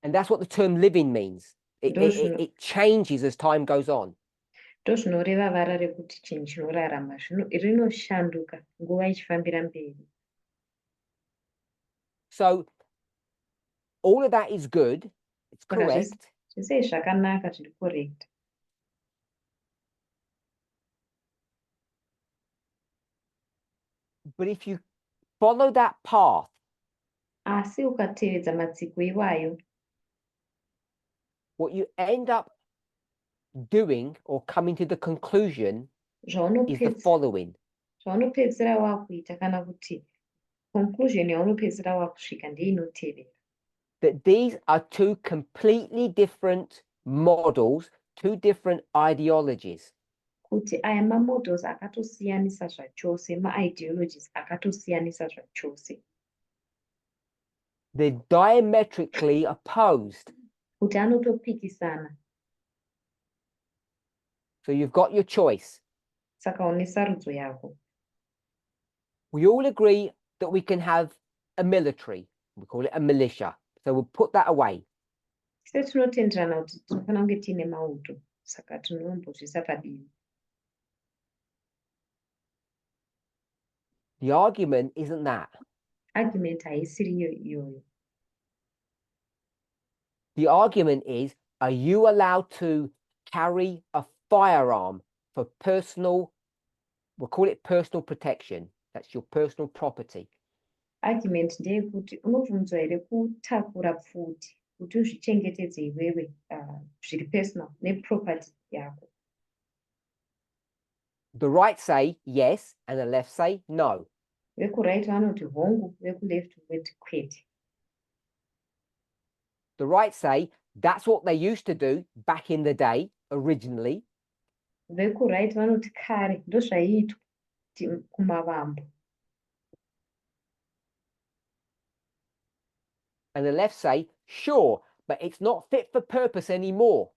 And that's what the term living means. It changes as time goes on. Ndozvinoreva vara rekuti chinhu chinorarama rinoshanduka nguva ichifambira mberi. So all of that is good. It's correct. Zvese zvakanaka, zviri correct. But if you follow that path, Asi ukatevedza matsiko iwayo, what you end up doing or coming to the conclusion is the following. zvaunopedzera wakuita kana kuti conclusion yaunopedzera wakusvika ndeinotevera. That these are two completely different models, two different ideologies. Kuti aya mamodels akatosiyanisa zvachose, maideologies akatosiyanisa zvachose. They're diametrically opposed. Kuti anotopikisana. So you've got your choice. Saka une sarudzo yako. We all agree that we can have a military. We call it a militia. So we'll put that away. Tise tinotenderana kuti tinofanira kunge tiine mauto, saka tinombozvisa padivi. The argument isn't that. Argument haisiri iyoyo. The argument is, are you allowed to carry a firearm for personal we'll call it personal protection. That's your personal property. Argument ndeyekuti unobvunzwa here kutakura pfuti kuti uzvichengetedze iwewe zviri personal neproperty yako. The right say yes and the left say no. Vekuright vanoti hongu, vekuleft voti kwete. The right say that's what they used to do back in the day, originally. Vekuright vanoti kare ndozvaiitwa kumavambo. And the left say, sure, but it's not fit for purpose anymore.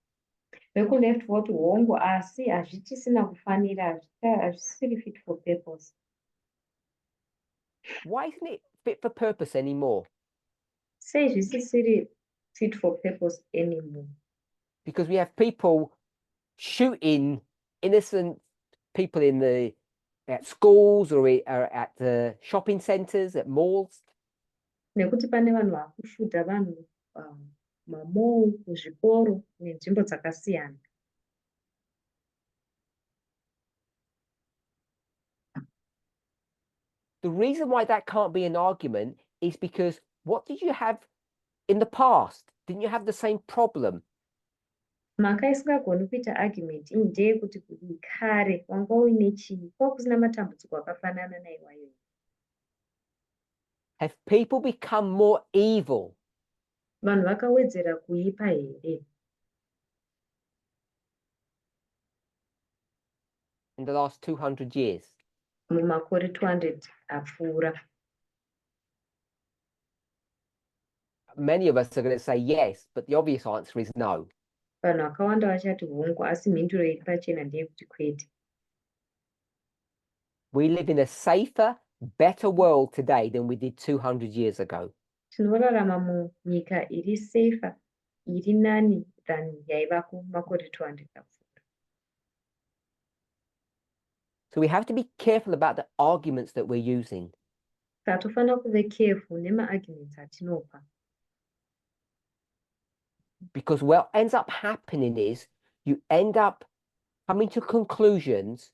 Vekuleft voti hongu, asi hazvichisina kufanira, hazvisiri fit for purpose. Why isn't it fit for purpose anymore? Sei zvisisiri fit for purpose anymore. Because we have people shooting innocent people at schools or at the shopping centers, at malls. Nekuti pane vanhu vakushudha vanhu mamall, kuzvikoro nenzvimbo dzakasiyana. The reason why that can't be an argument is because what did you have in the past? Didn't you have the same problem? Mhaka isingagoni kuita argument iyi ndeyekuti kare wanga uine chii, kwanga kusina matambudziko akafanana naiwayo. Have people become more evil? Vanhu vakawedzera kuipa here? In the last 200 years? Mumakore 200 apfuura. Many of us are going to say yes, but the obvious answer is no. Vanhu vakawanda vachati hongu, asi mhinduro iri pachena ndeyekuti kwete. We live in a safer, better world today than we did 200 years ago. Tinorarama munyika iri safer, iri nani than yaivako makore 200 apfuura. So we have to be careful about the arguments that we're using. Saka tofanira kuve careful nema-arguments atinopa. Because what ends up happening is you end up coming to conclusions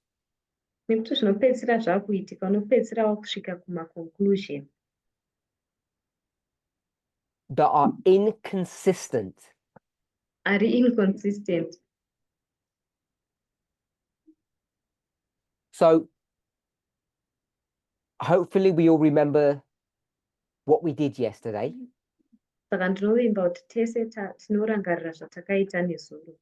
Nekuti zvinopedzisira zvakuitika, unopedzisira wakusvika kuma-conclusion that are inconsistent. ari inconsistent. So hopefully we all remember what we did yesterday. Saka ndinovimba kuti tese tinorangarira zvatakaita nezuro.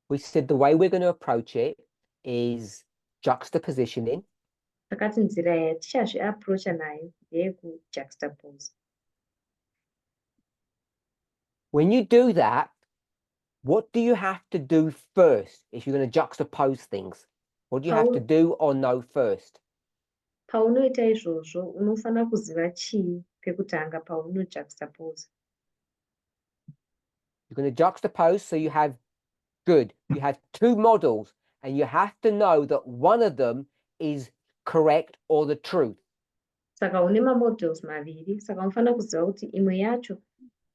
We said the way we're going to approach it is juxtapositioning. Takati nzira yatichazviaprocha nayo ndeyekujuxtapose. When you do that, what do you have to do first if you're going to juxtapose things? What do you have to do or know first? Paunoita izvozvo unofanira kuziva chii pekutanga paunojuxtapose. You're going to juxtapose, so you have you have two models, and you have to know that one of them is correct or the truth. Saka une mamodels maviri, saka unofanira kuziva kuti imwe yacho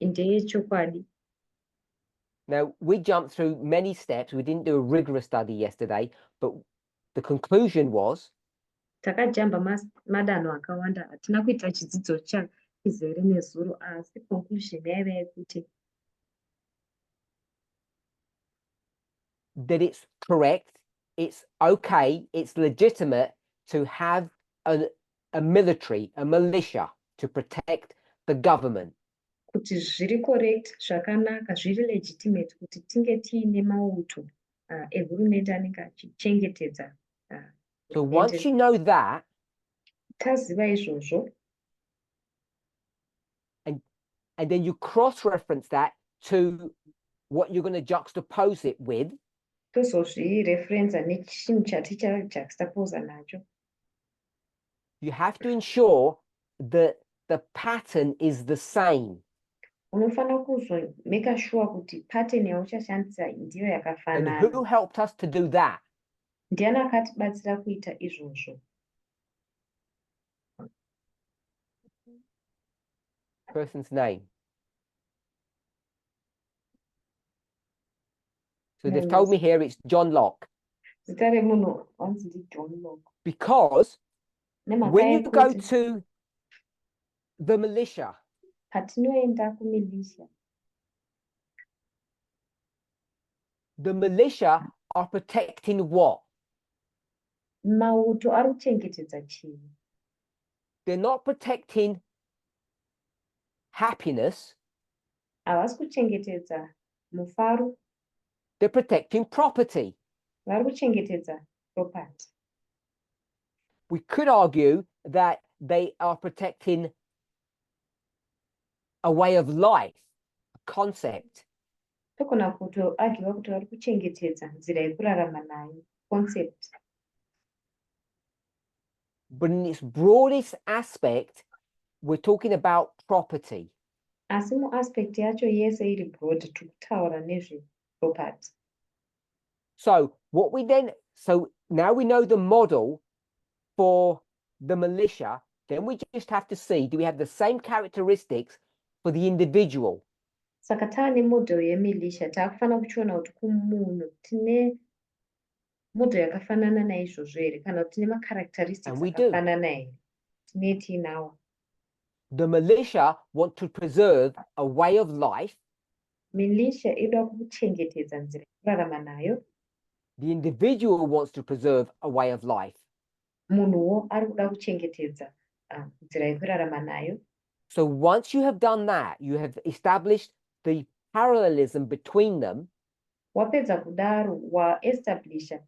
ndeyechokwadi. Now, we jumped through many steps. We didn't do a rigorous study yesterday, but the conclusion was Takajamba madanho akawanda, hatina kuita chidzidzo chakizere nezuro, asi conclusion yaiva yekuti that it's correct, it's okay, it's legitimate to have a military, a militia to protect the government. Kuti zviri correct, zvakanaka, zviri legitimate kuti tinge tiine mauto ehurumende anenge achichengetedza. So once you know that, taziva izvozvo, and then you cross-reference that to what you're going to juxtapose it with, tozozvireferenza nechinhu chatichajuxtaposa nacho. you have to ensure that the pattern is the same. Unofanira kuzomeka sure kuti pattern yauchashandisa ndiyo And yakafanana. who helped us to do that? Ndiani akatibatsira kuita izvozvo? Person's name. So they've told me here it's John Locke. Zita remunhu wanzi ndiJohn Locke. Because Nemhaka when you go yekuti to the militia, patinoenda kumilisha, the militia are protecting what? mauto ari kuchengetedza chinhu. They're not protecting happiness, Havasi kuchengetedza mufaro, they're protecting property. vari kuchengetedza property. We could argue that they are protecting a way of life, a concept. Togona kutoargiwa kuti vari kuchengetedza nzira yekurarama nayo, concept. But in its broadest aspect, we're talking about property. Asi muaspect yacho yese iri broad tiri kutaura nezveproperty. So now we know the model for the militia, then we just have to see, do we have the same characteristics for the individual? Saka taane model yemilisha, taakufanira kuchiona kuti kumunhu tine model yakafanana naizvozvo here kana kuti tine macharacteristics And we do. akafanana here tiinawo. The militia want to preserve a way of life. Milisha inoda kuchengetedza nzira yekurarama nayo. The individual wants to preserve a way of life. Munhuwo ari kuda kuchengetedza nzira yekurarama nayo. So once you have done that, you have established the parallelism between them. Wapedza kudaro waestablisha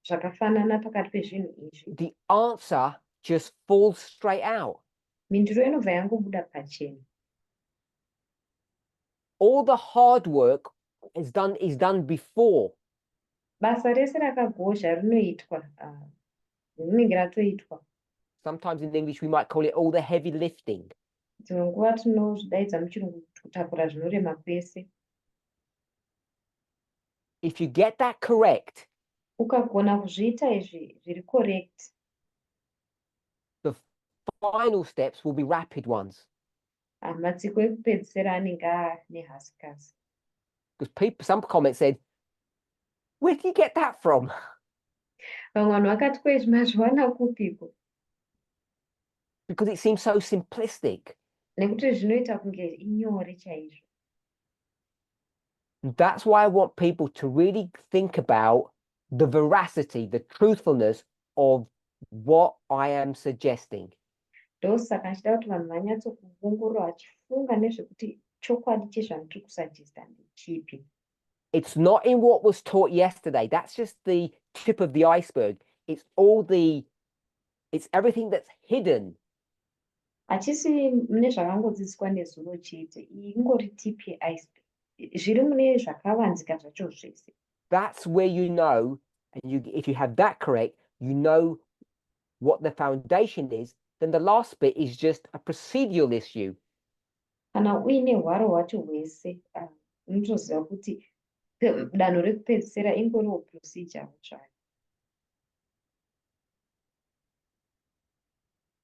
zvakafanana pakati pezvinhu izvi. The answer just falls straight out. Mindiro inobva yangobuda pachena. All the hard work is done before. Basa rese rakagozha rinoitwa rinenge ratoitwa. Sometimes in English we might call it all the heavy lifting. Dzimwe nguva tinozvidaidza muchirungu kutakura zvinorema kwese. If you get that correct, Ukagona kuzviita izvi zviri correct, the final steps will be rapid ones. matsiko ekupedzisira anenge nehasikazi. Because some comments said, where did you get that from? Vamwe vanhu vakati kwezvi mazviwana kupiko? Because it seems so simplistic. Nekuti zvinoita kunge inyore chaizvo. That's why I want people to really think about the veracity, the truthfulness of what I am suggesting. Ndosaka ndichida kuti vanhu vanyatsokuongorora vachifunga nezvekuti chokwadi chezvandiri kusagesta ndechipi. It's not in what was taught yesterday. That's just the tip of the iceberg. It's everything that's hidden. Hachisi mune zvakangodzidziswa nezuro chete, iyi ingori tip yeIceberg. Zviri mune zvakavanzika zvacho zvese. That's where you know, and if you have that correct, you know what the foundation is. Then the last bit is just a procedural issue. Kana uine hwaro hwacho hwese, unotoziva kuti danho rekupedzisira ingoriwo procedure zvayo.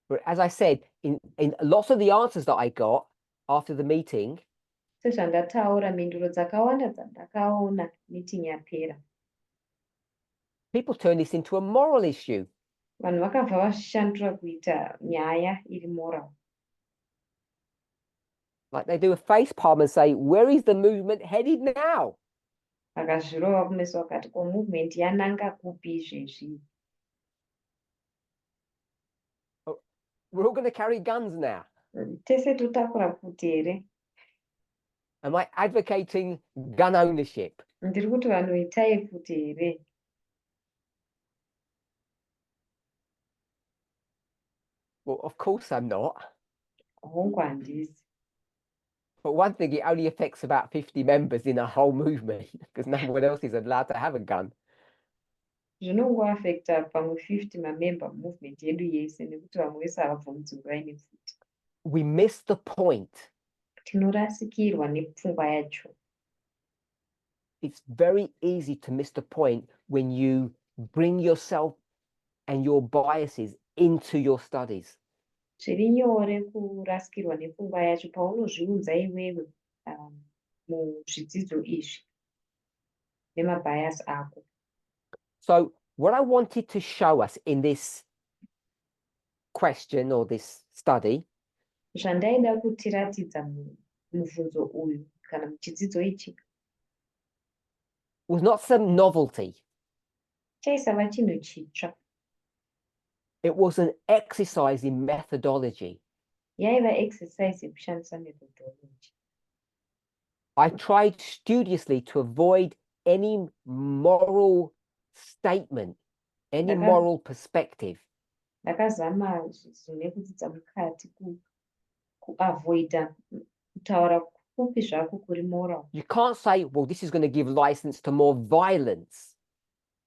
But as I said, in lots of the answers that I got after the meeting, Sezvandataura minduro dzakawanda dzandakaona meeting yapera. people turn this into a moral issue. Vanhu vakabva vazvishandura kuita nyaya iri moral. Like they do a face palm and say, where is the movement headed now? Vakazvirova kumeso vakati ko movement yananga kupi izvezvi. We're all going to carry guns now. Tese totakura futi here. Am I advocating gun ownership? Ndiri kuti vanhu itai futi here. Well, of course I'm not. Hongu handisi. But one thing, it only affects about 50 members in a whole movement because no one else is allowed to have a gun. Zvinongoaffecta pamwe 50 mamember movement yedu yese nekuti vamwe vese havabvunzi vaine futi. We miss the point. Tinorasikirwa nepfungwa yacho. It's very easy to miss the point when you bring yourself and your biases into your studies. Zviri nyore kurasikirwa nepfungwa yacho paunozviunza iwewe muzvidzidzo izvi nemabias ako. So what I wanted to show us in this question or this study zvandaida kutiratidza mubvunzo uyu kana muchidzidzo ichi was not some novelty. chaisava chinhu chitsva. It was an exercise in methodology. Yaiva exercise yekushandisa methodology. I tried studiously to avoid any moral statement, any moral perspective. Ndakazama zvine kudzidza mukati kuavoida kutaura kupi zvako kuri moral. You can't say, well, this is going to give license to more violence.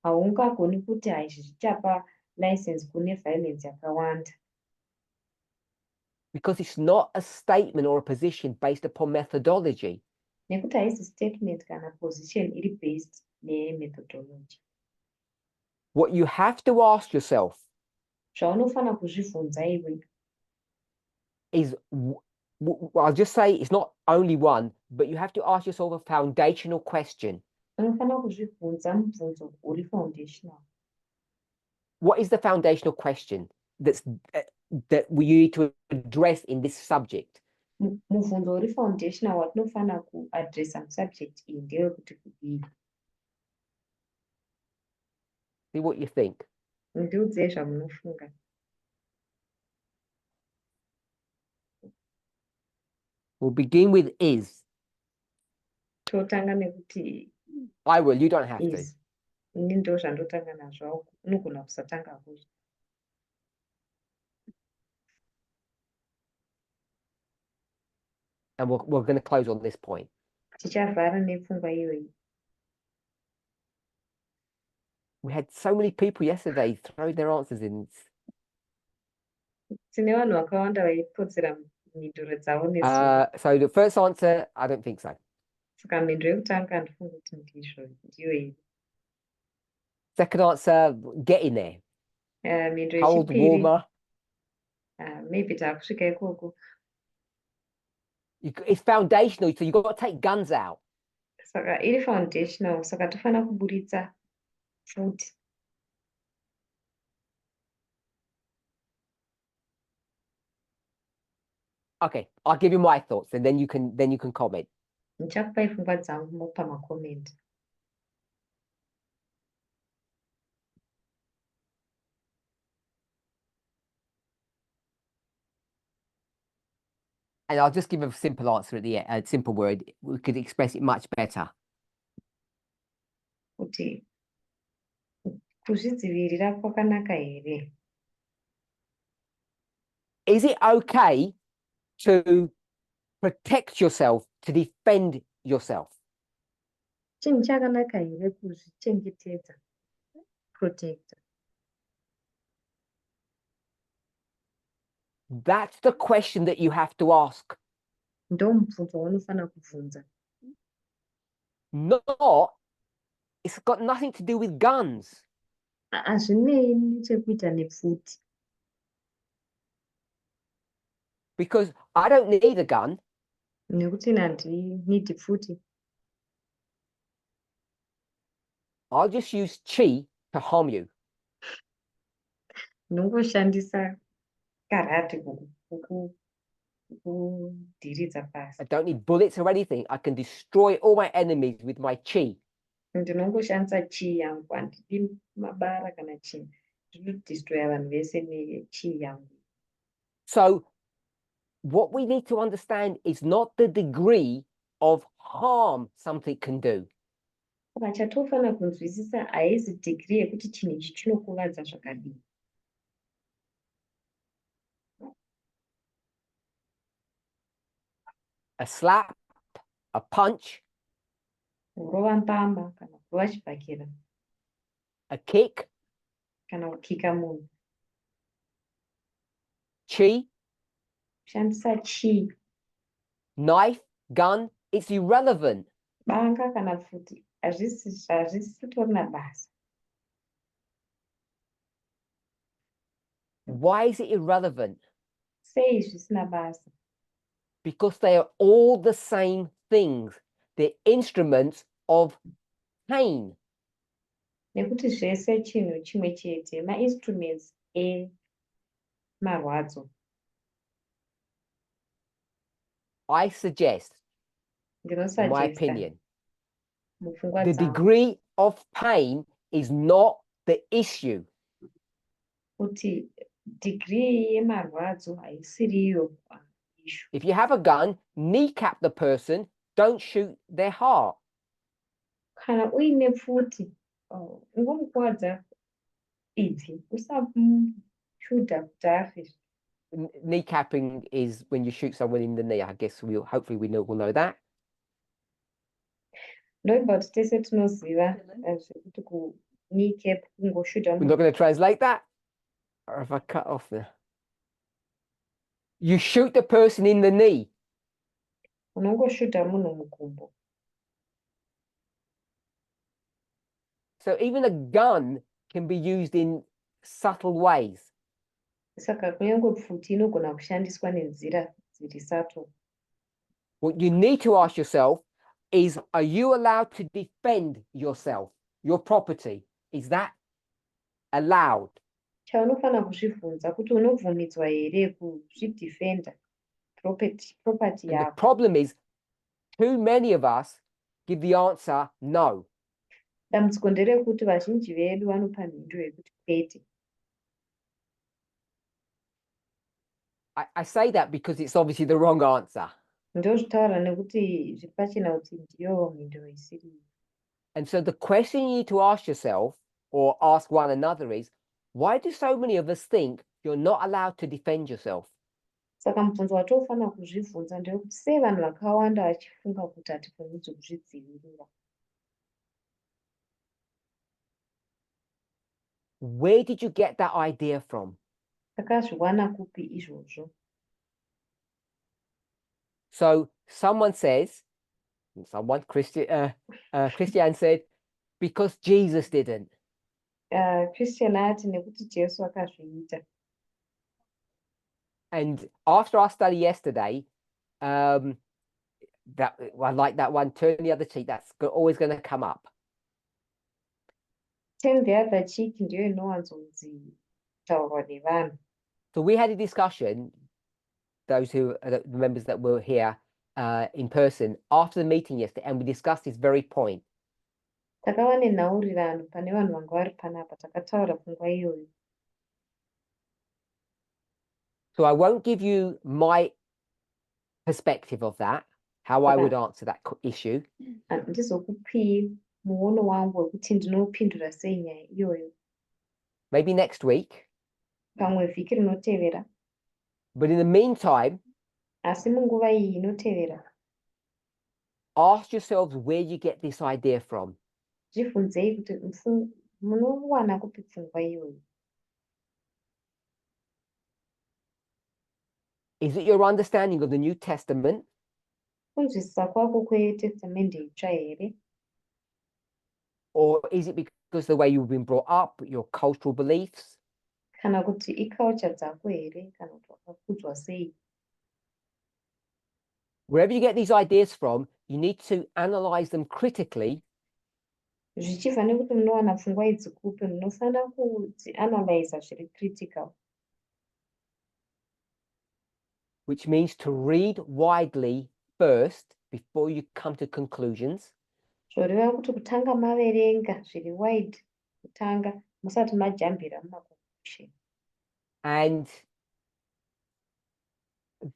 Haungagoni kuti izvi zvichapa license kune violence yakawanda. Because it's not a statement or a position based upon methodology. Nekuti haisi statement kana position iri based nemethodology. What you have to ask yourself Zvaunofana kuzvibvunza iwe is, I'll just say it's not only one, but you have to ask yourself a foundational question. Unofana kuzvibvunza mubvunzo uri foundational. What is the foundational question that we need to address in this subject? Mubvunzo uri foundational watinofana kuadressa musubject iyi ndewekuti kudii. See what you think. Ndiudzei zvamunofunga. We'll begin with is. Totanga nekuti I will, you don't have to. Ini ndo zvandotanga nazvo, unogona kusatanga kuzvo. And we're going to close on this point. Tichavhara nepfungwa iyoyi. We had so many people yesterday throw their answers in. Tine vanhu vakawanda vaipotsera mhinduro dzavo nezuva. So the first answer, I don't think so. Saka mhinduro yekutanga ndifunga kuti ndiyo iyi. Second answer, get in there. Mhinduro Cold, yechipiri. warmer. Maybe taakusvika ikoko. It's foundational, so you've got to take guns out. Saka iri foundational, saka tofana kuburitsa futi. Okay, I'll give you my thoughts, and then you can comment. Ndichakupai pfungwa dzangu mopa makomenti. And I'll just give a simple answer at the end, a simple word. We could express it much better. Kuti kuzvidzivirira kwakanaka here? Is it okay to protect yourself, to defend yourself? Chinhu chakanaka here kuzvichengetedza, protect? That's the question that you have to ask. Ndo mubvunzo waunofana kubvunza. Not, it's got nothing to do with guns. Hazvinei nechekuita nepfuti. Because I don't need a gun. Nekuti handinidi pfuti. I'll just use chi to harm you. Nongoshandisa karate kukudhiridza pasi. I don't need bullets or anything. I can destroy all my enemies with my chi. Ndinongoshandisa chi yangu, handidi mabara kana chinhu. Ndinodestroya vanhu vese nechi yangu. So what we need to understand is not the degree of harm something can do. Saka chatofana kunzwisisa haisi degree yekuti chinhu ichi chinokuvadza zvakadii. A slap, a punch, Kurova mbamba kana kurova chibhakera a kick, kana kukika munhu. chi, Kushandisa chi, knife, gun, it's irrelevant. banga kana pfuti hazvisitorina basa. Why is it irrelevant? Sei zvisina basa? Because they are all the same things. They're instruments of pain. nekuti zvese chinhu chimwe chete ma-instruments emarwadzo. I suggest, in my Ndinosajesta opinion, mupfungwa the dzangu degree of pain is not the issue. kuti degree yemarwadzo haisiriyo issue. If you have a gun, kneecap the person, don't shoot their heart. Kana uine pfuti ungomukwadza idzi usamushuta kuti afe. Kneecapping is when you shoot someone in the knee. I guess hopefully we all know that. Ndoibva kuti tese tinoziva zvekuti kukneecap kungoshuta We're not going to translate that. Or if I cut off there. You shoot the person in the knee. unongoshuta munhu mukumbo. So even a gun can be used in subtle ways. Saka kunyange pfuti inogona kushandiswa nenzira dziri subtle. What you need to ask yourself is, are you allowed to defend yourself, your property? Is that allowed? Chaunofana kuzvibvunza kuti unobvumidzwa here kuzvidefenda property And the yako. problem is, too many of us give the answer no. Dambudziko nderekuti vazhinji vedu vanopa mhindu yekuti kwete. I say that because it's obviously the wrong answer. Ndozvitaura nekuti zviri pachena kuti ndiyo mhindu isiri. And so the question you need to ask yourself or ask one another is, why do so many of us think you're not allowed to defend yourself? Saka mubvunzo watofanira kuzvibvunza ndewekuti sei vanhu vakawanda vachifunga kuti hatifaniri kuzvidzivirira. Where did you get that idea from? Takazviwana kupi izvozvo? So someone says, Christian said, because Jesus didn't. Christian ati nekuti Jesu akazviita. And after our study yesterday, that I like that one, turn the other cheek, that's always going to come up. Turn the other cheek ndiyo inowanzonzi taurwa nevanhu. So we had a discussion, those who the members that were here in person after the meeting yesterday, and we discussed this very point. Takava nenhaurirano pane vanhu vanga vari panapa takataura pfungwa iyoyo. So I won't give you my perspective of that, how I would answer that issue. Handizokupi muono wangu wekuti ndinopindura sei nyaya iyoyo. Maybe next week. Pamwe vhiki rinotevera. But in the meantime, asi munguva iyi inotevera, ask yourselves where you get this idea from. zvibvunzei kuti munowana kupi pfungwa iyoyo. Is it your understanding of the New Testament? Kunzwisisa kwako kwetestamende itsva here? Or is it because the way you've been brought up, your cultural beliefs? Kana kuti iculture dzako here kana kuti wakakudzwa sei? Wherever you get these ideas from, you need to analyze them critically. Zvichibva nekuti munowana pfungwa idzi kupi, munofanira kudzianalyza zviri critical. Which means to read widely first before you come to conclusions. Zvoreva kuti kutanga maverenga zviri wide kutanga musati majambira mumaconclusion. And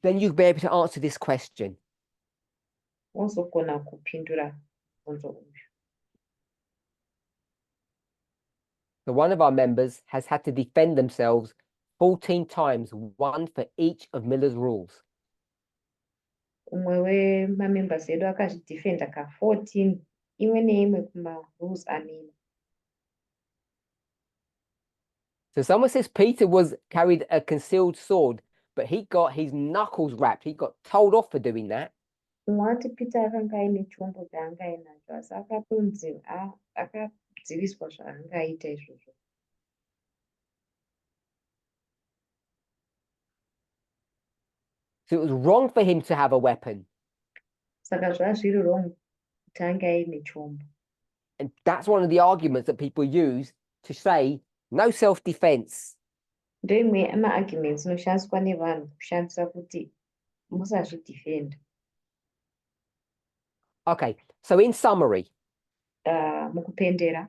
then you'll be able to answer this question. Wozogona kupindura bvunzo uyu. So one of our members has had to defend themselves 14 times, one for each of Miller's rules. Umwe wemamembers edu akazvidefenda ka14 imwe neimwe kuma-rules amina. So someone says Peter carried a concealed sword, but he got his knuckles wrapped. He got told off for doing that. Umwe ati Peter akanga aine chombo chaanga ainacho asi akatonzi akadziviswa zvaanga aita izvozvo. So it was wrong for him to have a weapon. Saka zvazviri wrong kuti anga aine chombo. And that's one of the arguments that people use to say no self-defense. Ndoimwe ama-arguments anoshandiswa nevanhu kushandisa kuti musazvidhifenda. Okay, so in summary, Mukupendera,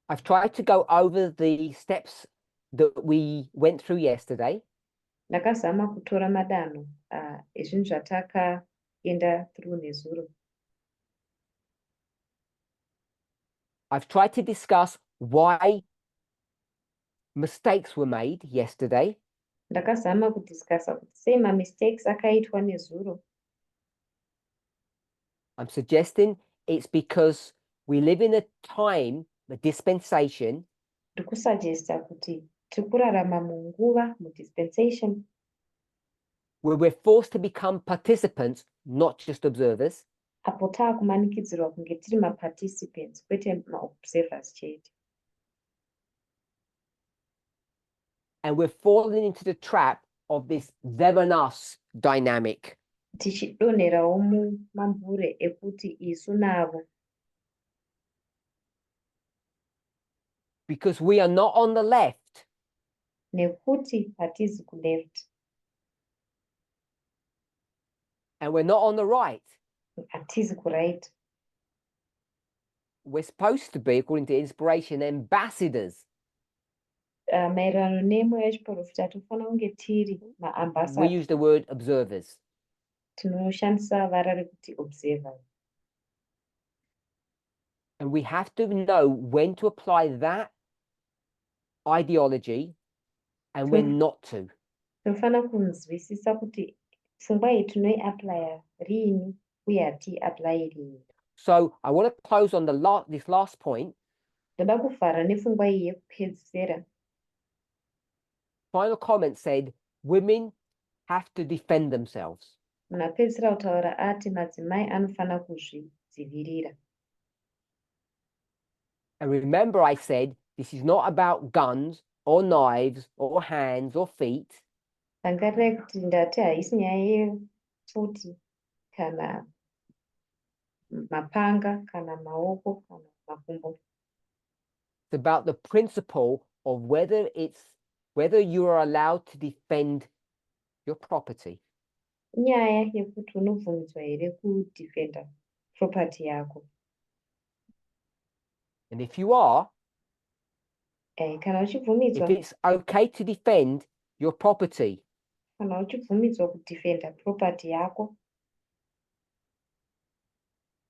I've tried to go over the steps that we went through yesterday. ndakazama kutora madanho ezvinhu zvatakaenda through nezuro. I've tried to discuss why mistakes were made yesterday. Ndakazama kudiscussa kuti sei mamistakes akaitwa nezuro. I'm suggesting it's because we live in a time, a dispensation, Ndikusugesta kuti tiri kurarama munguva, mudispensation, where we're forced to become participants, not just observers. apo taakumanikidzirwa kunge tiri maparticipants kwete maobservers chete. And we're falling into the trap of this them and us dynamic. Tichidonherawo mumambure ekuti isu navo. Because we are not on the left. Nekuti hatizi kuleft. And we're not on the right. Hatizi kuright. We're supposed to be, according to inspiration, ambassadors. Maererano nemweya wechiprofita tofanira kunge tiri We maambassadors. use the word observers. Tinoshandisa vara rekuti observer. And we have to know when to apply that ideology and when not to. Tinofanira kunzwisisa kuti pfungwa iyi tinoiaplya rini uye hatiiaplayi rini. So I want to close on this last point. Ndoda kuvhara nepfungwa iyi yekupedzisira. Final comment said, women have to defend themselves. Munhu apedzisira kutaura ati madzimai anofanira kuzvidzivirira. And remember I said, this is not about guns or knives or hands or feet. Tangarirai kuti ndati haisi nyaya yepfuti kana mapanga kana maoko kana makumbo. It's about the principle of whether you are allowed to defend your property. Inyaya yekuti unobvumidzwa here kudefenda property yako. And if you are, Kana if uchibvumidzwa, it's okay to defend your property, kana uchibvumidzwa kudefenda property yako.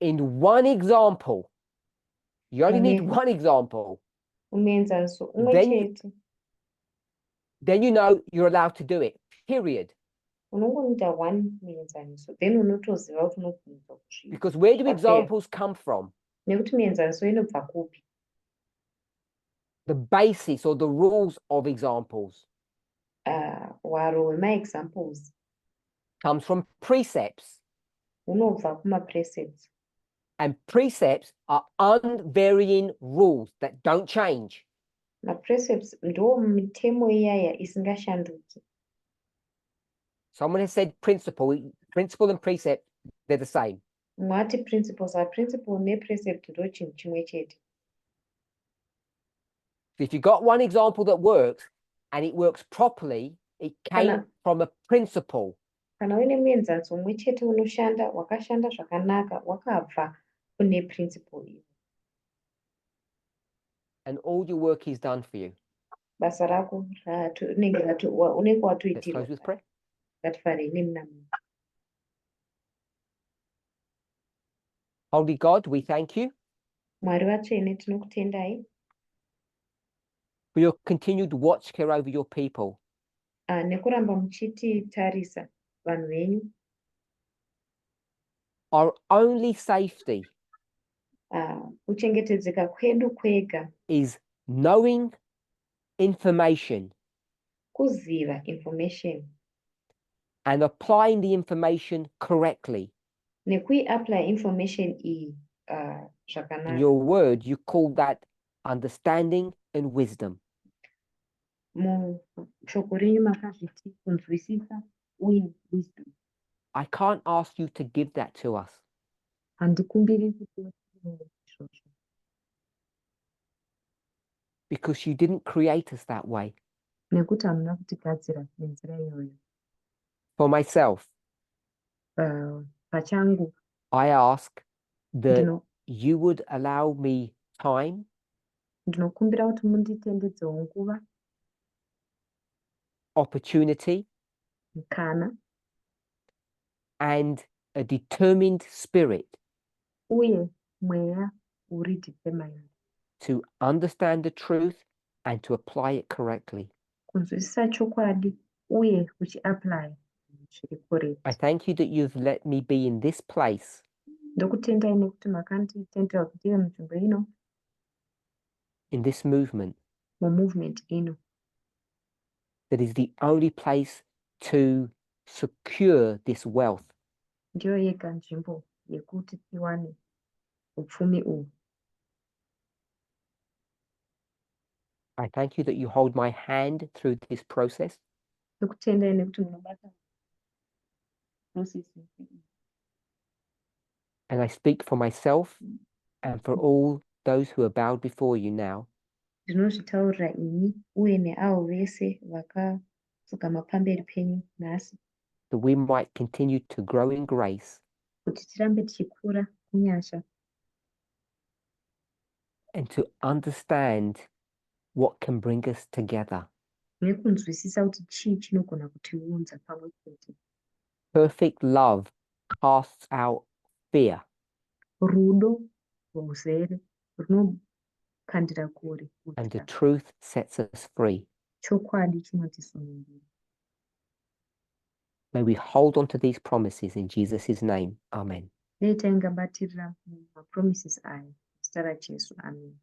in one example, you only need one example, Muenzaniso umwe chete. then you know you're allowed to do it, period. Unongoita one muenzaniso, then unotoziva kuti unobvumidzwa kuzviita. Because where do examples come from? Nekuti muenzaniso inobva kupi? The basis or the rules of examples Hwaro hwema-examples comes from precepts. hunobva kuma-precepts. And precepts are unvarying rules that don't change. Ma-precepts ndo mitemo iyaya isingashanduki. Someone has said principle and precept, they're the same. Mwati principles are principle ne-precept ndo chinhu chimwe chete. So if you've got one example that works and it works properly, it came from a principle. Kana uine muenzaniso umwe chete unoshanda, wakashanda zvakanaka, wakabva kune principle iyi. And all your work is done for you. Basa rako unenge Let's watoitirwa. close with prayer. Ngatifarei nemunamwe. Holy God, we thank you Mwari vatsvene tinokutendai for your continued watch care over your people. nekuramba muchititarisa vanhu venyu. Our only safety Kuchengetedzeka kwedu kwega is knowing information kuziva information and applying the information correctly. nekuiapply information iyi In zvakanaka. your word, you call that understanding and wisdom. Mushoko renyu makazviti kunzwisisa uye wisdom. I can't ask you to give that to us. Handikumbiri kuti izvozvo. because you didn't create us that way. nekuti hamuna kutigadzira nenzira iyoyo. For myself, Pachangu I ask that ndino- you would allow me time ndinokumbira kuti munditendedzewo nguva, opportunity mukana and a determined spirit uye mweya uri determined to understand the truth and to apply it correctly. kunzwisisa chokwadi uye uchiapply zviri I correct. thank you that you've let me be in this place Ndokutendai nekuti makanditendera kuti ndive munzvimbo ino, in this movement mumovement ino, that is the only place to secure this wealth. ndiyo yega nzvimbo yekuti tiwane upfumi uhu. I thank you that you hold my hand through this process. Ndokutendai nekuti munobata process iyi. And I speak for myself and for all those who are bowed before you now, Ndinozvitaurira ini uye neavo vese vakapfugama pamberi penyu nhasi, that we might continue to grow in grace kuti tirambe tichikura munyasha and to understand what can bring us together. nekunzwisisa kuti chii chinogona kutiunza pamwe chete. Perfect love casts out fear, Rudo rwuzere runokandira kure and the kutya, truth sets us free. chokwadi chinotisunungura. May we hold on to these promises in Jesus' name. Amen. Dai taingabatirira mapromises aya, zita raJesu, amen.